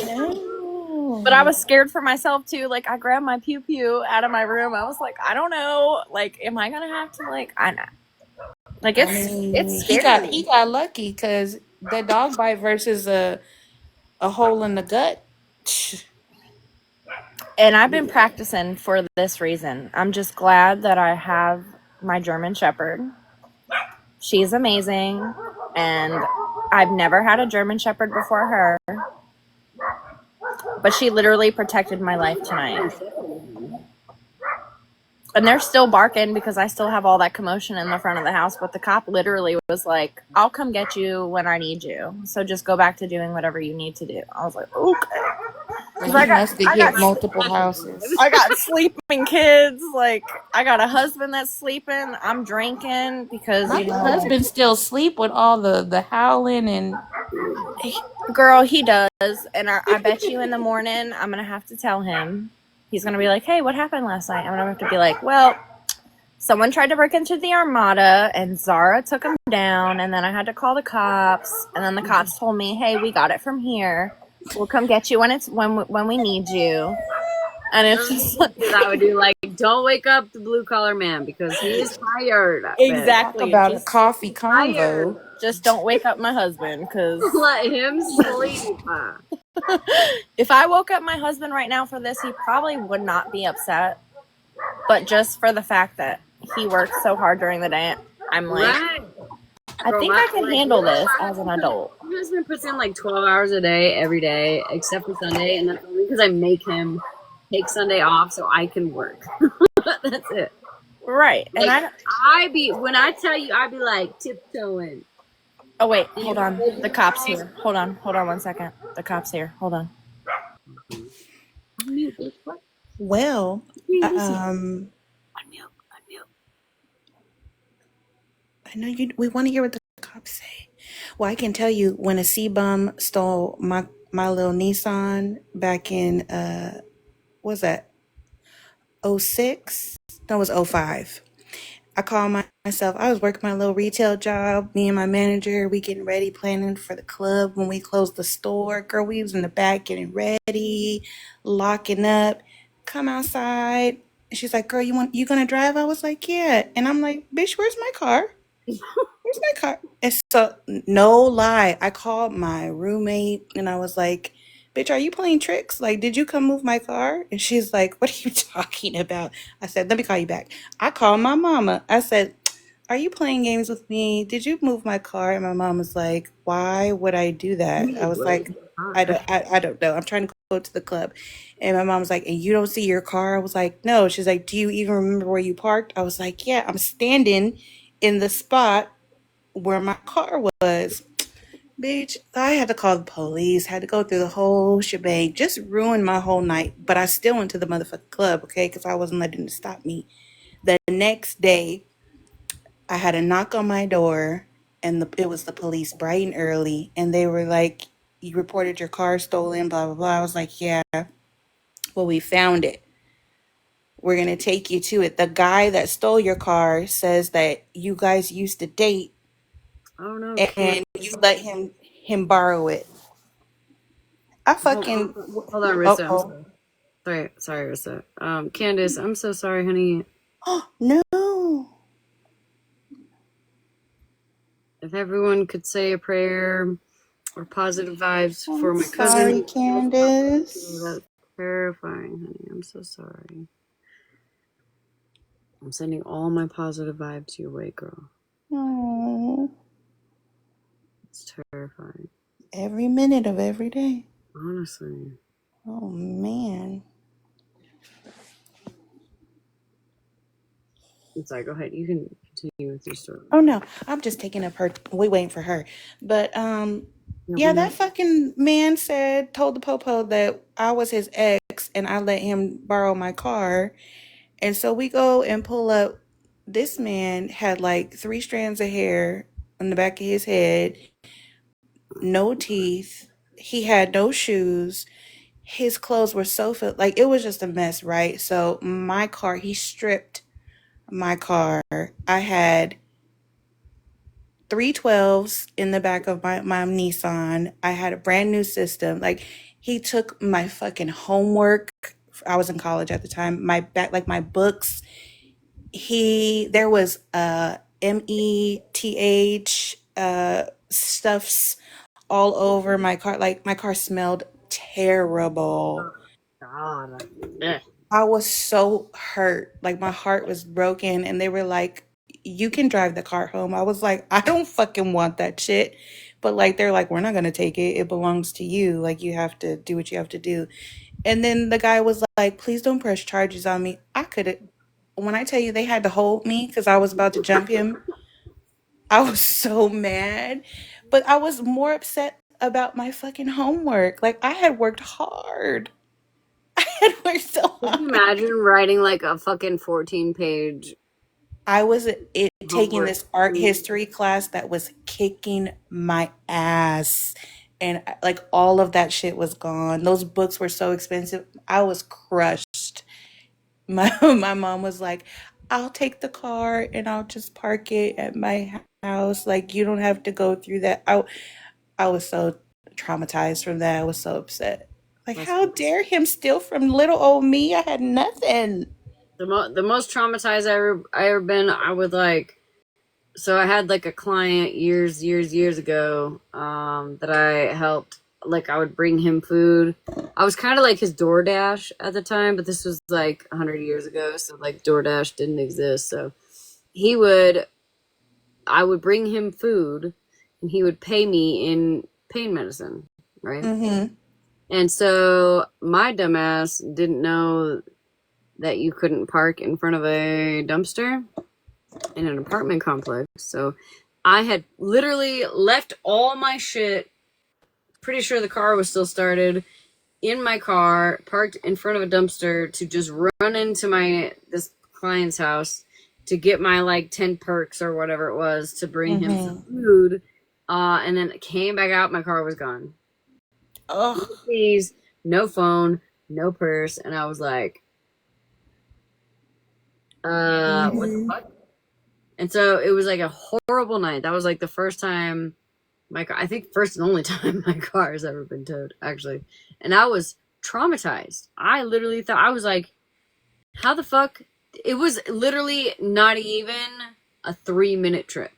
No. but I was scared for myself too. Like I grabbed my pew pew out of my room. I was like, I don't know. Like, am I gonna have to like? I know. Like it's scary. he got lucky because the dog bite versus a hole in the gut. And I've been practicing for this reason. I'm just glad that I have my German Shepherd. She's amazing, and I've never had a German Shepherd before her. But she literally protected my life tonight. And they're still barking because I still have all that commotion in the front of the house. But the cop literally was like, I'll come get you when I need you. So just go back to doing whatever you need to do. I was like, okay. He must have hit multiple houses. I got sleeping kids. Like, I got a husband that's sleeping. I'm drinking because, My husband still sleep with all the howling and... Girl, he does. And I bet you in the morning I'm going to have to tell him. He's going to be like, hey, what happened last night? I'm going to have to be like, well, someone tried to break into the Armada and Zara took him down. And then I had to call the cops. And then the cops told me, hey, we got it from here. We'll come get you when we need you. And it's just like, I would do like, don't wake up the blue collar man because he's tired. Exactly. Talk about a coffee convo. Just don't wake up my husband because let him sleep. if I woke up my husband right now for this, he probably would not be upset. But just for the fact that he works so hard during the day, I'm like, Right. I think I can handle this as an adult. My husband puts in like 12 hours a day, every day, except for Sunday. And that's only because I make him take Sunday off so I can work. That's it. Right. Like, and when I tell you, I'd be like tiptoeing. Oh, wait, hold on. The cop's here. Hold on 1 second. The cop's here. Hold on. Well, Unmute. I know we want to hear what the cops say. Well, I can tell you when a C-bum stole my little Nissan back in, what was that, 06? No, it was 05. I called myself, I was working my little retail job. Me and my manager, we getting ready, planning for the club when we closed the store. Girl, we was in the back getting ready, locking up. Come outside. And she's like, girl, you gonna drive? I was like, yeah. And I'm like, bitch, where's my car? Where's my car? And so, no lie, I called my roommate and I was like, bitch, are you playing tricks? Like, did you come move my car? And she's like, what are you talking about? I said, let me call you back. I called my mama. I said, are you playing games with me? Did you move my car? And my mom was like, why would I do that? I was like, I don't know. I'm trying to go to the club. And my mom was like, and you don't see your car? I was like, no. She's like, do you even remember where you parked? I was like, yeah, I'm standing in the spot where my car was. Bitch, I had to call the police, had to go through the whole shebang, just ruined my whole night. But I still went to the motherfucking club, okay, because I wasn't letting it stop me. The next day, I had a knock on my door, and it was the police bright and early, and they were like, you reported your car stolen, blah, blah, blah. I was like, yeah, well, we found it. We're going to take you to it. The guy that stole your car says that you guys used to date. Oh no! And you let him borrow it. I fucking Hold on, Rissa. I'm sorry, Rissa. Candace, I'm so sorry, honey. Oh no! If everyone could say a prayer or positive vibes for my Sorry, cousin. Candace. That's terrifying, honey. I'm so sorry. I'm sending all my positive vibes your way, girl. Oh. It's terrifying. Every minute of every day. Honestly. Oh man. It's like, go ahead, you can continue with your story. Oh no, I'm just taking up her. We waiting for her, but yeah, that fucking man told the popo that I was his ex, and I let him borrow my car, and so we go and pull up. This man had like 3 strands of hair on the back of his head, no teeth. He had no shoes. His clothes were so like it was just a mess, right? So my car, he stripped my car. I had 312s in the back of my Nissan. I had a brand new system. Like he took my fucking homework. I was in college at the time. My books. There was METH stuffs all over my car. Like my car smelled terrible. God. Yeah. I was so hurt. Like my heart was broken, and they were like, "You can drive the car home." I was like, "I don't fucking want that shit." But like they're like, "We're not going to take it. It belongs to you. Like you have to do what you have to do." And then the guy was like, "Please don't press charges on me." I could have, when I tell you they had to hold me cuz I was about to jump him. I was so mad. But I was more upset about my fucking homework. Like I had worked hard. I had worked so Could you hard. imagine writing like a fucking 14-page I was taking homework? this art history class that was kicking my ass. And like all of that shit was gone. Those books were so expensive. I was crushed. My mom was like, "I'll take the car and I'll just park it at my house. Like you don't have to go through that." I was so traumatized from that. I was so upset. Like how dare him steal from little old me? I had nothing. The most traumatized I ever been. I would like. So I had like a client years ago that I helped. Like I would bring him food. I was kind of like his DoorDash at the time, but this was like 100 years ago, so like DoorDash didn't exist. So he would, I would bring him food, and he would pay me in pain medicine, right? Mm-hmm. And so my dumbass didn't know that you couldn't park in front of a dumpster in an apartment complex. So I had literally left all my shit, pretty sure the car was still started, in my car, parked in front of a dumpster to just run into this client's house to get my like 10 perks or whatever it was to bring him some food. And then came back out, my car was gone. Oh. No keys, no phone, no purse. And I was like, what the fuck? And so it was like a horrible night. That was like the first time my car, I think first and only time my car has ever been towed, actually. And I was traumatized. I literally thought, I was like, how the fuck? It was literally not even a 3-minute trip.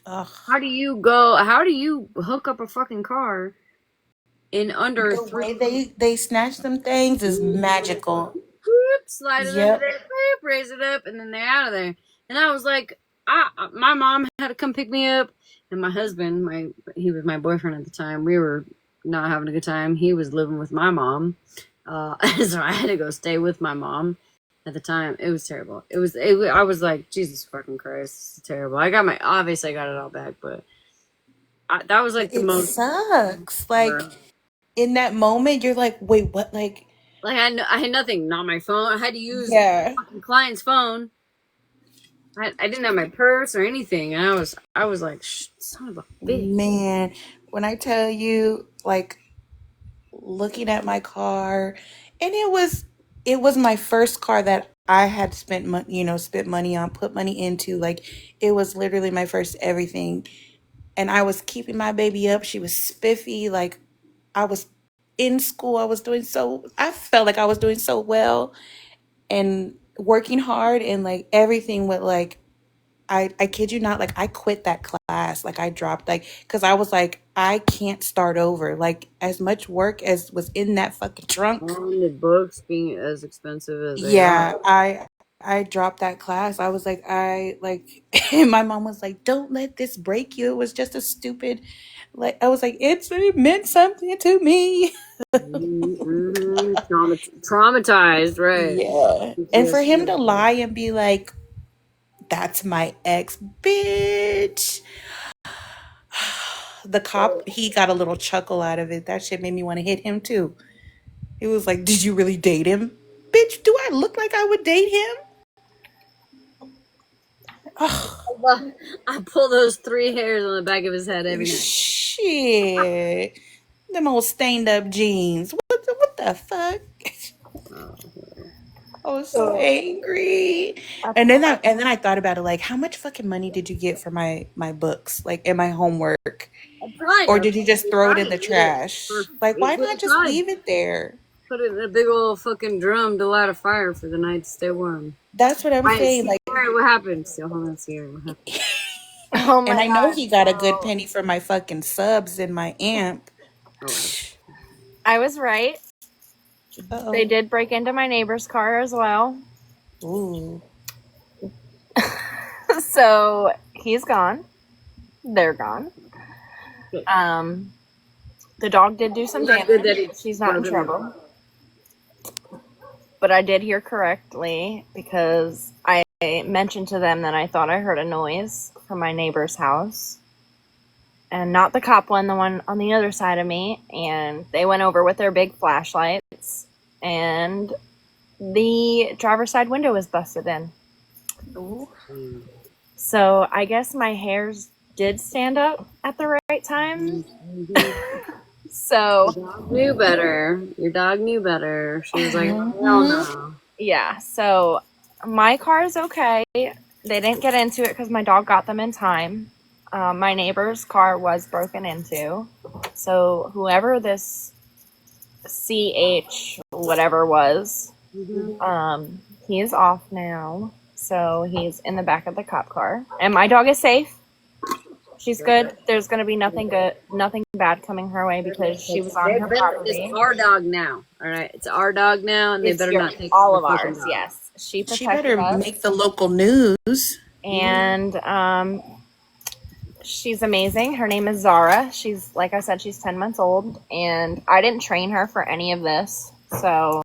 Ugh. How do you hook up a fucking car in under The way they snatch them things is magical. Slide it under there, raise it up, and then they're out of there. And I was like, my mom had to come pick me up, and my husband, he was my boyfriend at the time. We were not having a good time. He was living with my mom, so I had to go stay with my mom. At the time, it was terrible. I was like, Jesus fucking Christ, this is terrible. Obviously I got it all back, but that was like the most. It sucks. Like in that moment, you're like, wait, what? Like I had nothing, not my phone. I had to use yeah. the client's phone. I didn't have my purse or anything, and I was like, son of a bitch. Man, when I tell you, like looking at my car, and it was my first car that I had spent money on, put money into. Like it was literally my first everything, and I was keeping my baby up. She was spiffy. Like I was in school. I felt like I was doing so well and working hard, and like everything would like I kid you not, like I quit that class. Like I dropped, like, because I was like, I can't start over. Like as much work as was in that fucking trunk. The books being as expensive as they Yeah, are. I dropped that class. I was like, and my mom was like, "Don't let this break you. It was just a stupid." Like I was like, it meant something to me. Traumatized, right? Yeah. And for him to PTSD. lie and be like, "That's my ex, bitch." The cop, he got a little chuckle out of it. That shit made me want to hit him too. He was like, "Did you really date him? Bitch, do I look like I would date him?" I pull those 3 hairs on the back of his head every night. Shit. Them old stained up jeans. What the fuck? I was so angry. And then I thought about it, like, how much fucking money did you get for my books, like, and my homework? Or did you just You throw it in probably the get it trash? Like, why not just leave it there? put it in a big old fucking drum to light a fire for the night to stay warm. That's what I'm Alright, saying. Like, what happened? So hold on, Sierra, what happened? Oh and my I know god. he got a good So penny for my fucking subs and my amp. I was right. They Uh-oh. did break into my neighbor's car as well. Ooh. So he's gone. They're gone. Good. The dog did do some Not good that damage. it's She's not in broken. trouble. But I did hear correctly because I mentioned to them that I thought I heard a noise from my neighbor's house. And not the cop one, the one on the other side of me. And they went over with their big flashlights. And the driver's side window was busted in. Ooh. So I guess my hairs did stand up at the right time. So Your dog knew better. Your dog knew better. She was like, hell no. yeah, so my car is okay. They didn't get into it because my dog got them in time. My neighbor's car was broken into. So whoever this CH whatever was, he's off now. So he's in the back of the cop car. And my dog is safe. She's good. There's going to be nothing bad coming her way because she was on her property. It's our dog now. All right, it's our dog now, and they better not take all the of fucking ours. dog. Yes, she She protected better us, make the local news. and she's amazing. Her name is Zara. She's, like I said, she's 10 months old, and I didn't train her for any of this. So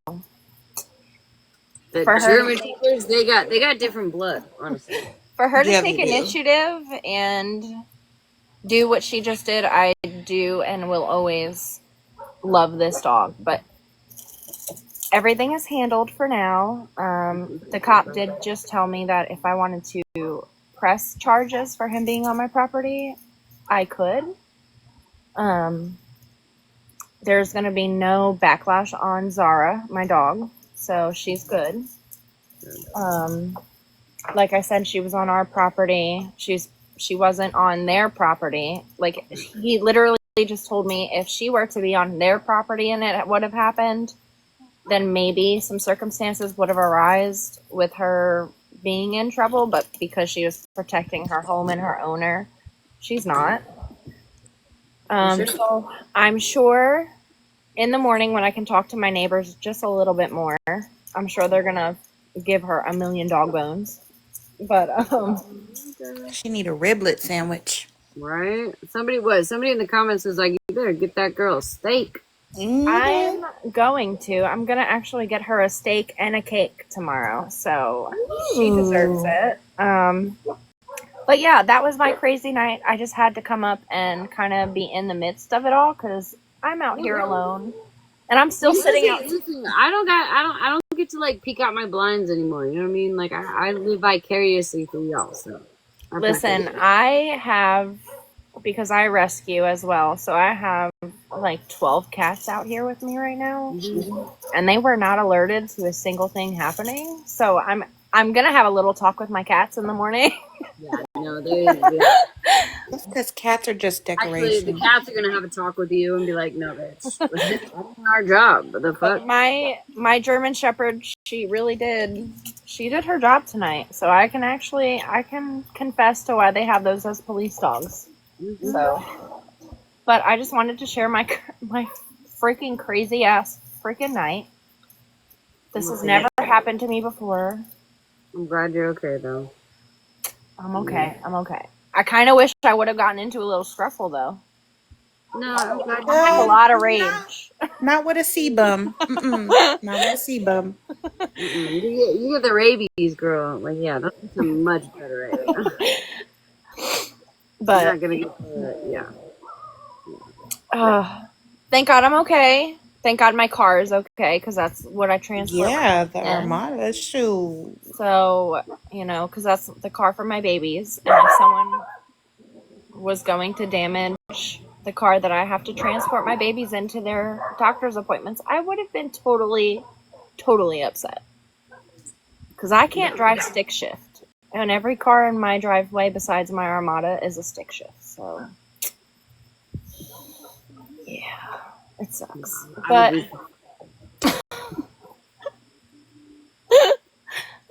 The for her German to teachers, they got different blood, honestly. Yeah, take they do. initiative and do what she just did, I do and will always love this dog. But everything is handled for now. The cop did just tell me that if I wanted to press charges for him being on my property, I could. There's going to be no backlash on Zara, my dog, so she's good. Like I said, she was on our property. She wasn't on their property. Like, he literally just told me if she were to be on their property and it would have happened, then maybe some circumstances would have arisen with her being in trouble, but because she was protecting her home and her owner, she's not. So I'm sure in the morning when I can talk to my neighbors just a little bit more, I'm sure they're gonna give her a million dog bones. But She need a riblet sandwich. Right? Somebody in the comments was like, you better get that girl a steak. Mm-hmm. I'm going to. I'm gonna actually get her a steak and a cake tomorrow, so she deserves it. But yeah, that was my crazy night. I just had to come up and kind of be in the midst of it all because I'm out here alone, and I'm still sitting out. Listen, I don't get to like peek out my blinds anymore. You know what I mean? Like I live vicariously through y'all. So Listen, I have, because I rescue as well, so I have like 12 cats out here with me right now, and they were not alerted to a single thing happening. So I'm gonna have a little talk with my cats in the morning. Yeah, no, That's because cats are just actually, the decoration. cats are gonna have a talk with you and be like, "No, bitch, that's our job." What the fuck? My German Shepherd, she really did. She did her job tonight, so I can confess to why they have those as police dogs. So, but I just wanted to share my freaking crazy ass freaking night. This has never happened to me before. I'm glad you're okay though. I'm okay. I'm okay. I kind of wish I would have gotten into a little scruffle though. No, I'm glad I have a you're lot of rage. Not with a sebum. Not with a sebum. You get the rabies, girl. Like, yeah, that's a much better idea. You're But not gonna get the, yeah. thank God I'm okay. Thank God my car is okay because that's what I transport. Yeah, the in. Armada shoe. So, you know, because that's the car for my babies. And if someone was going to damage the car that I have to transport my babies into their doctor's appointments, I would have been totally, totally upset. Because I can't drive stick shift. And every car in my driveway besides my Armada is a stick shift. So, yeah, it sucks. But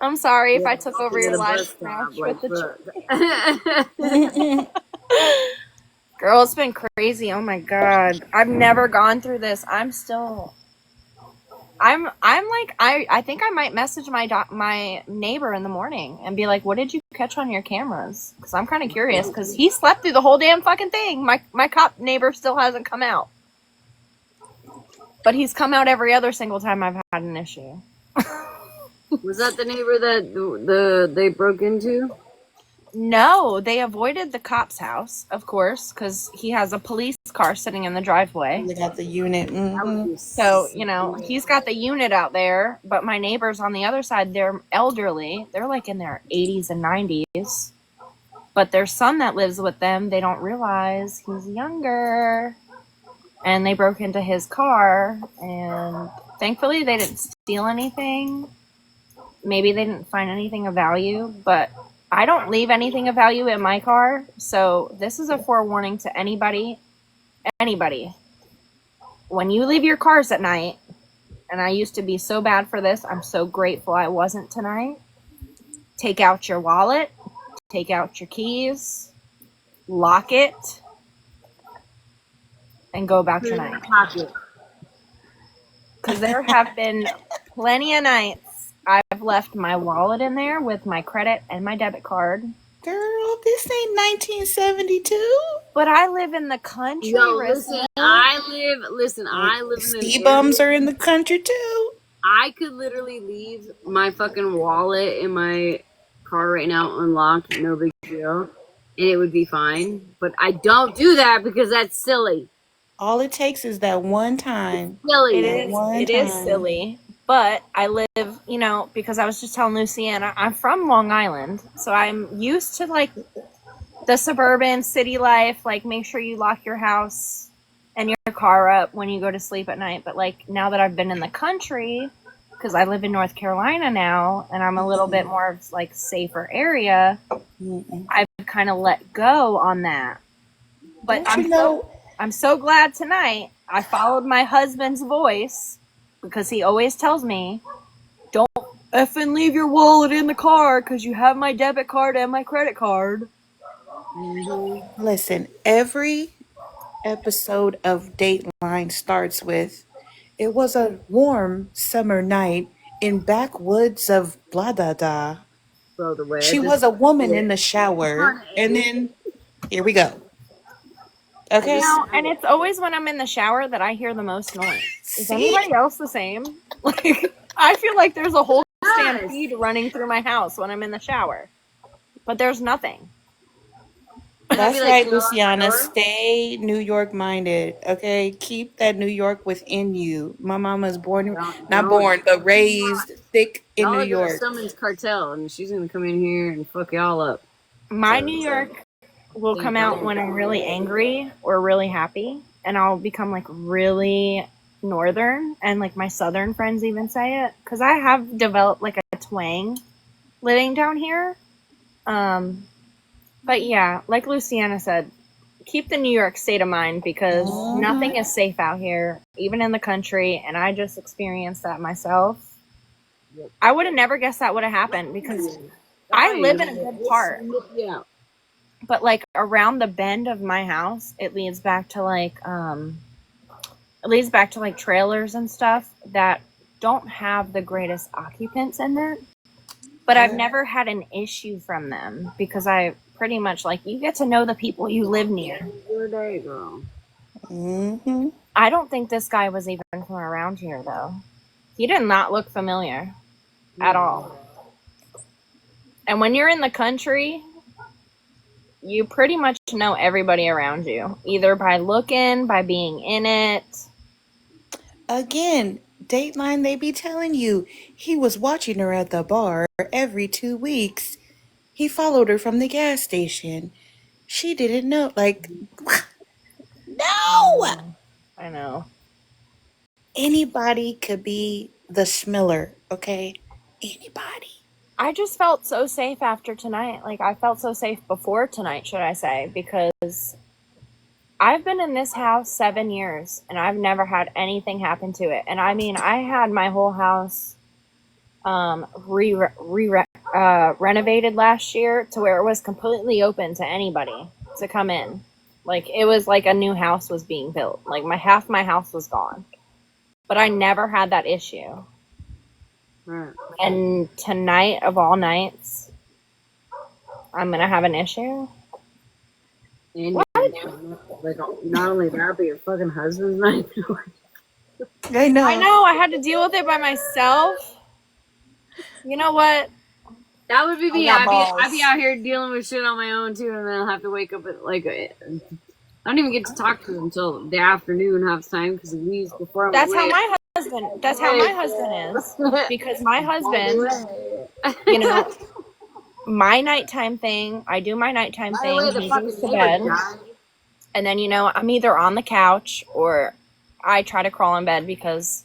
I'm sorry if I took over your live couch with the Girl, it's been crazy. Oh my god. I've never gone through this. I'm like I think I might message my neighbor in the morning and be like, "What did you catch on your cameras?" Cuz I'm kind of curious cuz he slept through the whole damn fucking thing. My cop neighbor still hasn't come out. But he's come out every other single time I've had an issue. Was that the neighbor that they broke into? No, they avoided the cop's house, of course, because he has a police car sitting in the driveway. They got the unit. So, you know, he's got the unit out there, but my neighbors on the other side, they're elderly. They're like in their 80s and 90s. But their son that lives with them, they don't realize he's younger. And they broke into his car, and thankfully they didn't steal anything. Maybe they didn't find anything of value, but I don't leave anything of value in my car, so this is a forewarning to anybody. When you leave your cars at night, and I used to be so bad for this, I'm so grateful I wasn't tonight. Take out your wallet, take out your keys, lock it, and go about your night. Because there have been plenty of nights I've left my wallet in there with my credit and my debit card. Girl, this ain't 1972. But I live in the country. Yo, listen, I live in an Speed bums are in the country too. I could literally leave my fucking wallet in my car right now unlocked, no big deal, and it would be fine. But I don't do that because that's silly. All it takes is that one time. Silly. It is silly. But I live, you know, because I was just telling Luciana, I'm from Long Island. So I'm used to like the suburban city life. Like, make sure you lock your house and your car up when you go to sleep at night. But like, now that I've been in the country, because I live in North Carolina now, and I'm a little bit more of like safer area, I've kind of let go on that. But I'm so glad tonight I followed my husband's voice, because he always tells me, don't effing leave your wallet in the car because you have my debit card and my credit card. Listen, every episode of Dateline starts with, "It was a warm summer night in backwoods of blah da da. She was a woman in the shower." And then here we go. Okay. You know, and it's always when I'm in the shower that I hear the most noise. Is anybody else the same? Like, I feel like there's a whole stampede running through my house when I'm in the shower, but there's nothing. That's right, Luciana. Stay New York minded. Okay, keep that New York within you. My mama's but raised thick in New York. Someone's cartel, and she's gonna come in here and fuck y'all up. My New York will come out when I'm really angry or really happy, and I'll become like really northern, and like my southern friends even say it, because I have developed like a twang living down here. But yeah, like Luciana said, keep the New York state of mind, because nothing is safe out here, even in the country, and I just experienced that myself. I would have never guessed that would have happened, because I live in a good part. But like around the bend of my house, it leads back to like trailers and stuff that don't have the greatest occupants in there. But I've never had an issue from them because I pretty much like you get to know the people you live near. Your day, girl. Mm-hmm. I don't think this guy was even from around here though. He did not look familiar at all. And when you're in the country, you pretty much know everybody around you, either by looking, by being in it. Again, Dateline, they be telling you he was watching her at the bar every 2 weeks. He followed her from the gas station. She didn't know. Like, no! I know. Anybody could be the Smiller, okay? Anybody. I just felt so safe after tonight. Like, I felt so safe before tonight, should I say, because I've been in this house 7 years, and I've never had anything happen to it. And I mean, I had my whole house renovated last year to where it was completely open to anybody to come in. Like, it was like a new house was being built. Like, half my house was gone. But I never had that issue. Right. And tonight, of all nights, I'm going to have an issue? And what? Like, not only that, but your fucking husband's not even I know. I know. I had to deal with it by myself. You know what? That would be me. I I'd be out here dealing with shit on my own, too, and then I'll have to wake up at, like, I don't even get to talk to him until the afternoon half the time, because he leaves before I'm That's awake. how my husband. That's how my husband is. Because my husband, you know, my nighttime thing. I do my nighttime thing. He goes to bed, and then you know I'm either on the couch or I try to crawl in bed because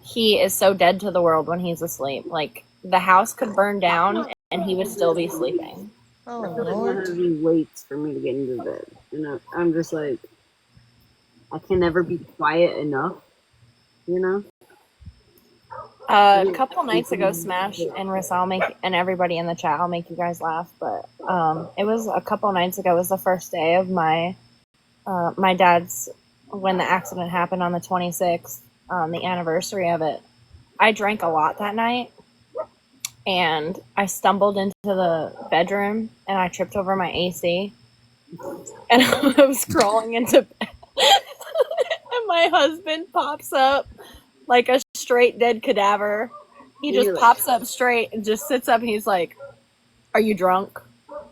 he is so dead to the world when he's asleep. Like the house could burn down and he would still be sleeping. Oh, I feel like my Lord. husband waits for me to get into bed. You know, I'm just like, I can never be quiet enough. You know. A couple nights ago, Smash and Riss, and everybody in the chat, I'll make you guys laugh. But it was a couple nights ago. It was the first day of my dad's when the accident happened on the 26th, the anniversary of it. I drank a lot that night, and I stumbled into the bedroom and I tripped over my AC, and I was crawling into bed, and my husband pops up like a straight dead cadaver. He just pops up straight and just sits up and he's like, "Are you drunk?"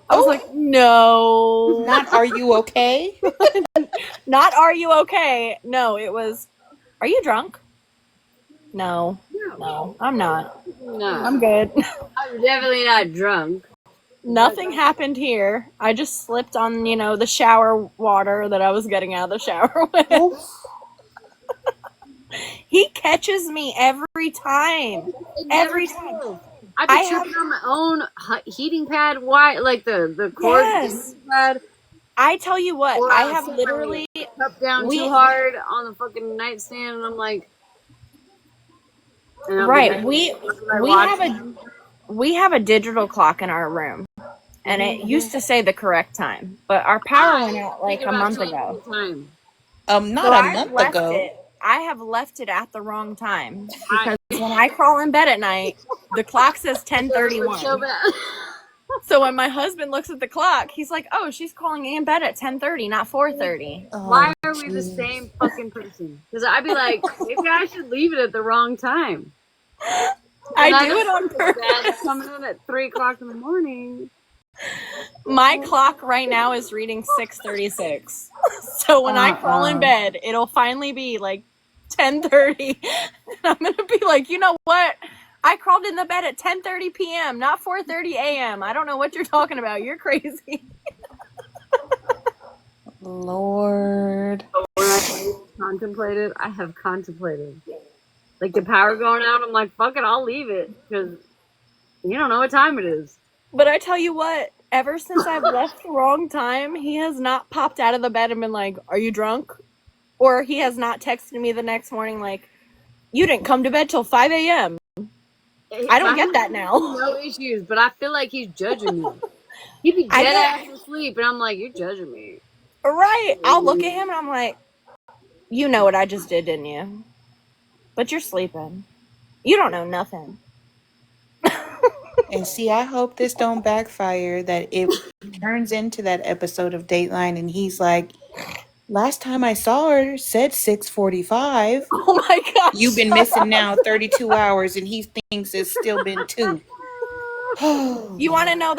I was like, "No." Not are you okay? Not are you okay? No, it was, "Are you drunk?" No, I'm not. No. I'm good. I'm definitely not drunk. Nothing happened here. I just slipped on, you know, the shower water that I was getting out of the shower with. He catches me every time. Every time. I've been tripping on my own heating pad. Why? Like the cord heating pad. I tell you what, Or I have literally cup down too hard on the fucking nightstand, and I'm like, right. We have a digital clock in our room, and it used to say the correct time, but our power went out like a month ago. Not a month ago. I have left it at the wrong time because when I crawl in bed at night, the clock says 10:31. So when my husband looks at the clock, he's like, "Oh, she's calling in bed at 10:30, not 4:30." Why are we the same fucking person? Because I'd be like, maybe I should leave it at the wrong time. I do it on purpose. Coming in at 3:00 in the morning. My clock right now is reading 6:36. So when I crawl in bed, it'll finally be like 10:30. And I'm going to be like, "You know what? I crawled in the bed at 10:30 p.m., not 4:30 a.m. I don't know what you're talking about. You're crazy." Lord. When I have contemplated. Like the power going out, I'm like, fuck it, I'll leave it. Because you don't know what time it is. But I tell you what, ever since I've left the wrong time, he has not popped out of the bed and been like, "Are you drunk?" Or he has not texted me the next morning like, "You didn't come to bed till 5 a.m. I don't get that now. No issues, but I feel like he's judging me. He'd be dead ass asleep, and I'm like, "You're judging me." Right. I'll look at him and I'm like, "You know what I just did, didn't you? But you're sleeping. You don't know nothing." And see, I hope this don't backfire, that it turns into that episode of Dateline and he's like, last time I saw her said 6:45. Oh my gosh. You've been missing now 32 hours and he thinks it's still been 2. You want to know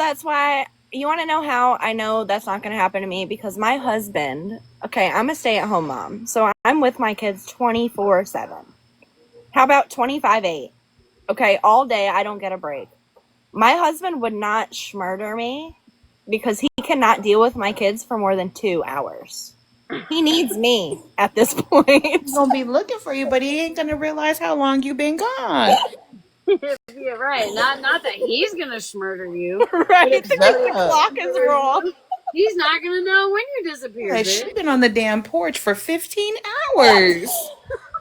you want to know how I know that's not going to happen to me? Because my husband, okay, I'm a stay-at-home mom, so I'm with my kids 24/7. How about 25/8? Okay, all day I don't get a break. My husband would not murder me because he cannot deal with my kids for more than 2 hours. He needs me at this point. He's going to be looking for you, but he ain't going to realize how long you've been gone. Yeah, right. Not that he's gonna murder you. Right? But The clock is wrong. He's not gonna know when you disappeared. Like, she's been on the damn porch for 15 hours.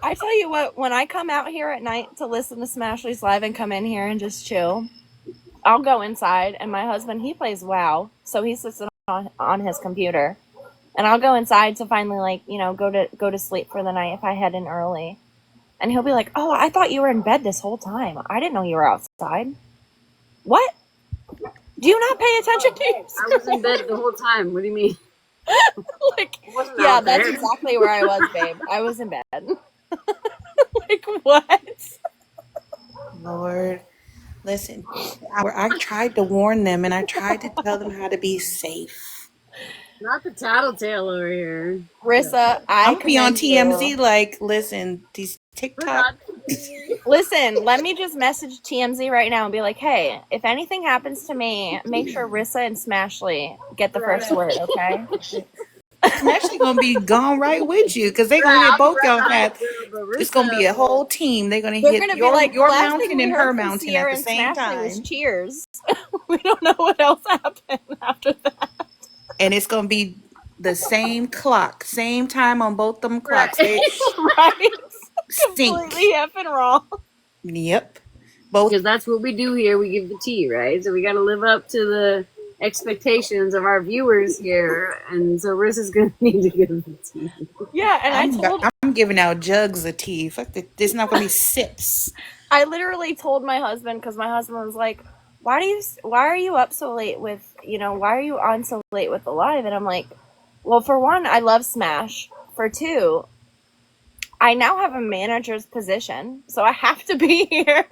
I tell you what, when I come out here at night to listen to Smashleigh's live and come in here and just chill, I'll go inside, and my husband, he plays WoW, so he sits on his computer, and I'll go inside to finally, like, you know, go to sleep for the night if I head in early, and he'll be like, "Oh, I thought you were in bed this whole time. I didn't know you were outside." What? Do you not pay attention to yourself? I was in bed the whole time. What do you mean? Like, yeah, that's exactly where I was, babe. I was in bed. Like, what? Lord, listen, I tried to warn them and I tried to tell them how to be safe. Not the tattletale over here. Rissa, I'm gonna be on TMZ you. like, listen, these TikTok. Listen, let me just message TMZ right now and be like, hey, if anything happens to me, make sure Rissa and Smashleigh get the first word, okay? I'm actually gonna be gone right with you because they're gonna hit both y'all hats. It's gonna be a whole team. They're gonna hit be your, like, your last mountain thing we and heard her from mountain Sierra at the same and Smashleigh time. was cheers. We don't know what else happened after that. And it's gonna be the same clock, same time on both them clocks. They Right. sync. Completely effing wrong. Yep. Both. Because that's what we do here. We give the tea, right? So we got to live up to the expectations of our viewers here, and so Riss is going to need to give the tea. Yeah, and I'm giving out jugs of tea. Fuck it. There's not gonna be sips. I literally told my husband, because my husband was like, why are you up so late with, why are you on so late with the live? And I'm like, well, for one, I love Smash. For two, I now have a manager's position, so I have to be here.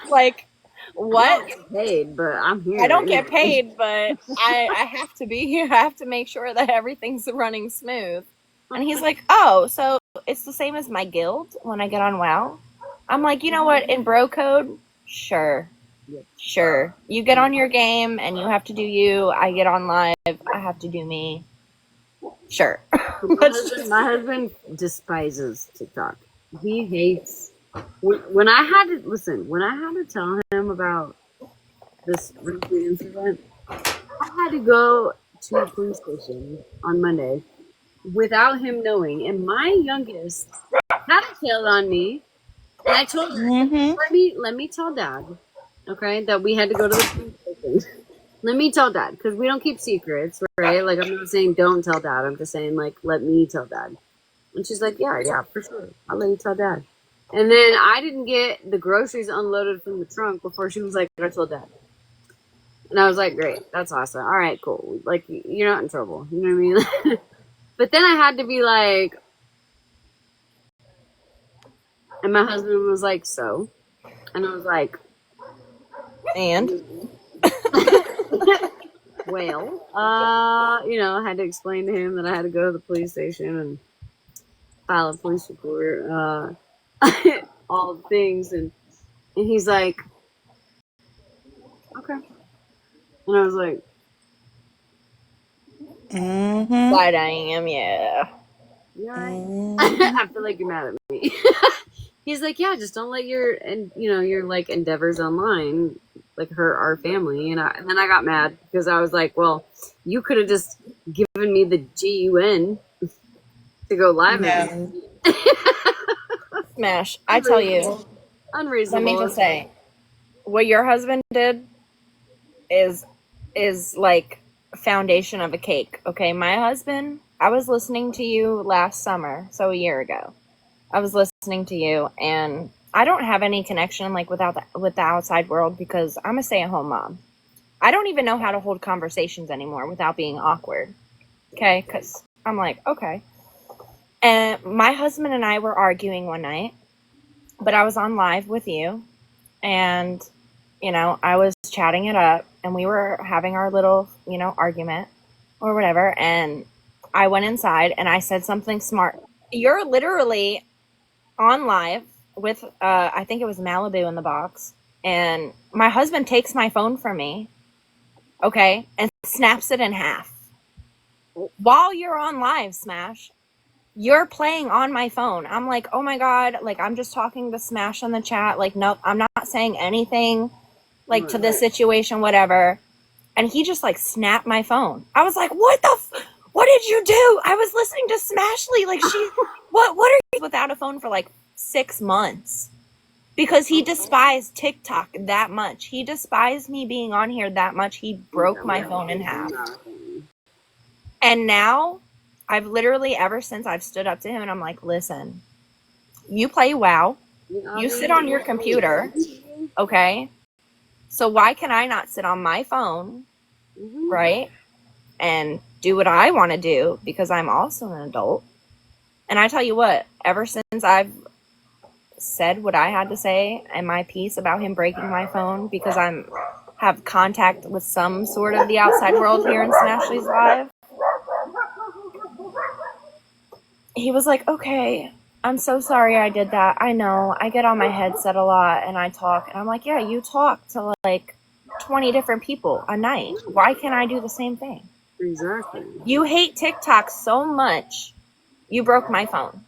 Like, what? I don't get paid, but I'm here. I don't get paid, but I have to be here. I have to make sure that everything's running smooth. And he's like, oh, so it's the same as my guild when I get on WoW? I'm like, you know what? In bro code, sure. You get on your game and you have to do you. I get on live. I have to do me. Sure. My husband despises TikTok. He hates. When I had to tell him about this recent incident, I had to go to the police station on Monday without him knowing, and my youngest tailed on me, and I told her, let me tell Dad, okay, that we had to go to the police station. Let me tell Dad, because we don't keep secrets, right? Like, I'm not saying don't tell Dad. I'm just saying, like, let me tell Dad. And she's like, yeah, for sure. I'll let you tell Dad. And then I didn't get the groceries unloaded from the trunk before she was like, I told Dad. And I was like, great. That's awesome. All right, cool. Like, you're not in trouble. You know what I mean? But then I had to be like, and my husband was like, so? And I was like, and? Well, I had to explain to him that I had to go to the police station and file a police report, all the things, and he's like, okay. And I was like, side-eyeing him, yeah. You all right? I feel like you're mad at me. He's like, yeah, just don't let your like endeavors online like hurt our family. And then I got mad because I was like, well, you could have just given me the GUN to go live. No. Smash, I tell you, unreasonable. Let me just say, what your husband did is like foundation of a cake. Okay, my husband, I was listening to you last summer, so a year ago. I was listening to you, and I don't have any connection like with the outside world because I'm a stay-at-home mom. I don't even know how to hold conversations anymore without being awkward. Okay, because I'm like, okay. And my husband and I were arguing one night, but I was on live with you, and I was chatting it up, and we were having our little argument or whatever, and I went inside and I said something smart. You're literally on live with I think it was Malibu in the box, and my husband takes my phone from me, okay, and snaps it in half while you're on live. Smash, you're playing on my phone. I'm like, oh my god, like I'm just talking to Smash in the chat, like no, I'm not saying anything like to this situation, whatever. And he just like snapped my phone. I was like, what did you do? I was listening to Smashleigh. Like what are you without a phone for like 6 months? Because he despised TikTok that much. He despised me being on here that much. He broke my phone in half. And now I've literally, ever since I've stood up to him and I'm like, listen, you play WoW. You sit on your computer. Okay. So why can I not sit on my phone, right, and do what I want to do because I'm also an adult? And I tell you what, ever since I've said what I had to say and my piece about him breaking my phone because I'm have contact with some sort of the outside world here in Smashleigh's live, he was like, okay, I'm so sorry I did that. I know, I get on my headset a lot and I talk. And I'm like, yeah, you talk to like 20 different people a night. Why can't I do the same thing? Exactly. You hate TikTok so much, you broke my phone.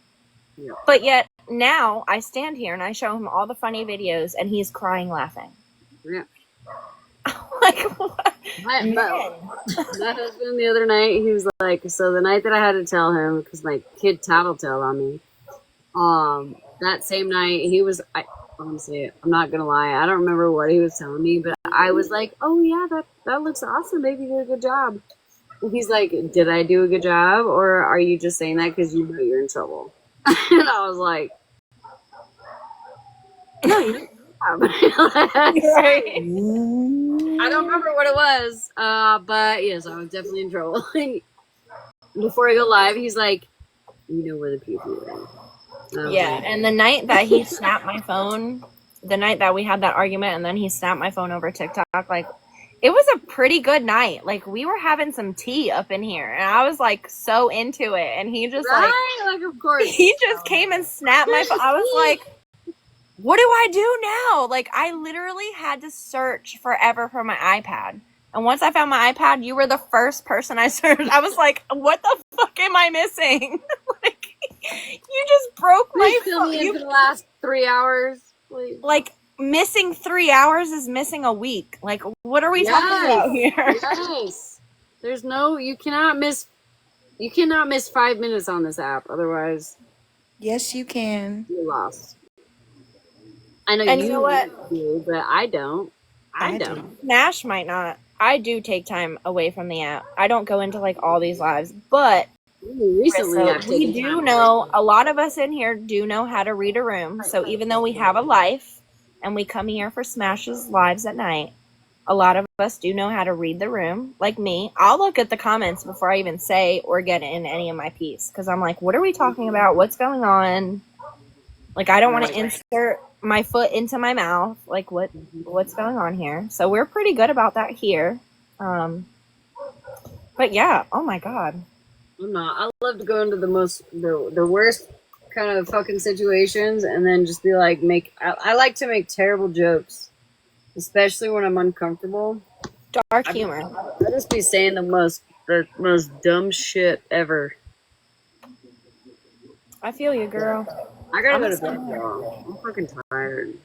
Yeah. But yet now I stand here and I show him all the funny videos and he's crying laughing. Yeah. Like, what? My husband the other night, he was like, so the night that I had to tell him, because my kid tattletale on me, that same night, he was, honestly, I'm not gonna lie, I don't remember what he was telling me, but I was like, oh yeah, that looks awesome, baby, you did a good job. And he's like, did I do a good job, or are you just saying that because you know you're in trouble? And I was like, no, you didn't. Right. I don't remember what it was, but yes, I was definitely in trouble. Before I go live, he's like, you know where the people are. Yeah, and the night that he snapped my phone, the night that we had that argument, and then he snapped my phone over TikTok, like, it was a pretty good night. Like, we were having some tea up in here, and I was, like, so into it, and he just, like, of course. He just came and snapped my phone. I was like, what do I do now? Like, I literally had to search forever for my iPad. And once I found my iPad, you were the first person I searched. I was like, what the fuck am I missing? Like, you just broke my phone. For the last 3 hours, please. Like, missing 3 hours is missing a week. Like, what are we talking about here? Yes. There's no, you cannot miss 5 minutes on this app. Otherwise, Yes, you can. you're lost. I know And you know what? do, but I don't. I don't. Nash might not. I do take time away from the app. I don't go into like all these lives, but Recently, I've we taken do time know, a lot of us in here do know how to read a room. So even though we have a life and we come here for Smash's lives at night, a lot of us do know how to read the room. Like me, I'll look at the comments before I even say or get in any of my piece because I'm like, what are we talking about? What's going on? Like, I don't want to insert my foot into my mouth. Like, what's going on here? So we're pretty good about that here. But yeah, oh my god. I'm not. I love to go into the worst kind of fucking situations and then just be like, I like to make terrible jokes, especially when I'm uncomfortable. Dark humor. I just be saying the most dumb shit ever. I feel you, girl. I gotta go to bed, y'all. I'm fucking tired.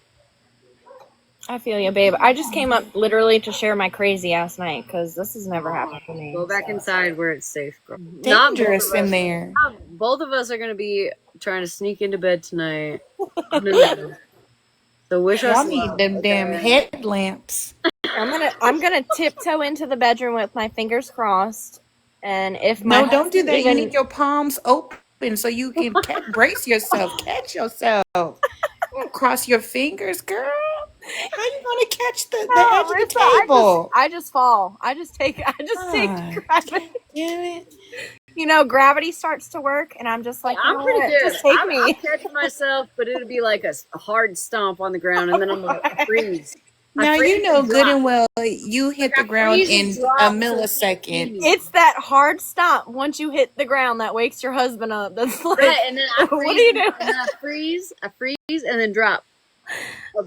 I feel you, babe. I just came up literally to share my crazy ass night because this has never happened to me. Go back inside where it's safe, girl. Dangerous in there. Both of us are gonna be trying to sneak into bed tonight. So wish us Y'all need them damn headlamps. I'm gonna tiptoe into the bedroom with my fingers crossed, and if No, don't do that. You need your palms open so you can brace yourself, catch yourself. Cross your fingers, girl. How you gonna catch the No, edge of the Marissa, table? I just fall. I just take Ah, gravity. damn it. You know, gravity starts to work, and I'm just like, you I'm know pretty what? good. Just take I'll me. catch myself, but it'll be like a hard stomp on the ground, and then I'm like, I freeze. Now I you freeze know and good drop. and well you hit Like the I ground freeze and in a drop so you can't see millisecond. me. It's that hard stop once you hit the ground that wakes your husband up. That's like, Right, and then I freeze, what are you doing? and then I freeze, and then drop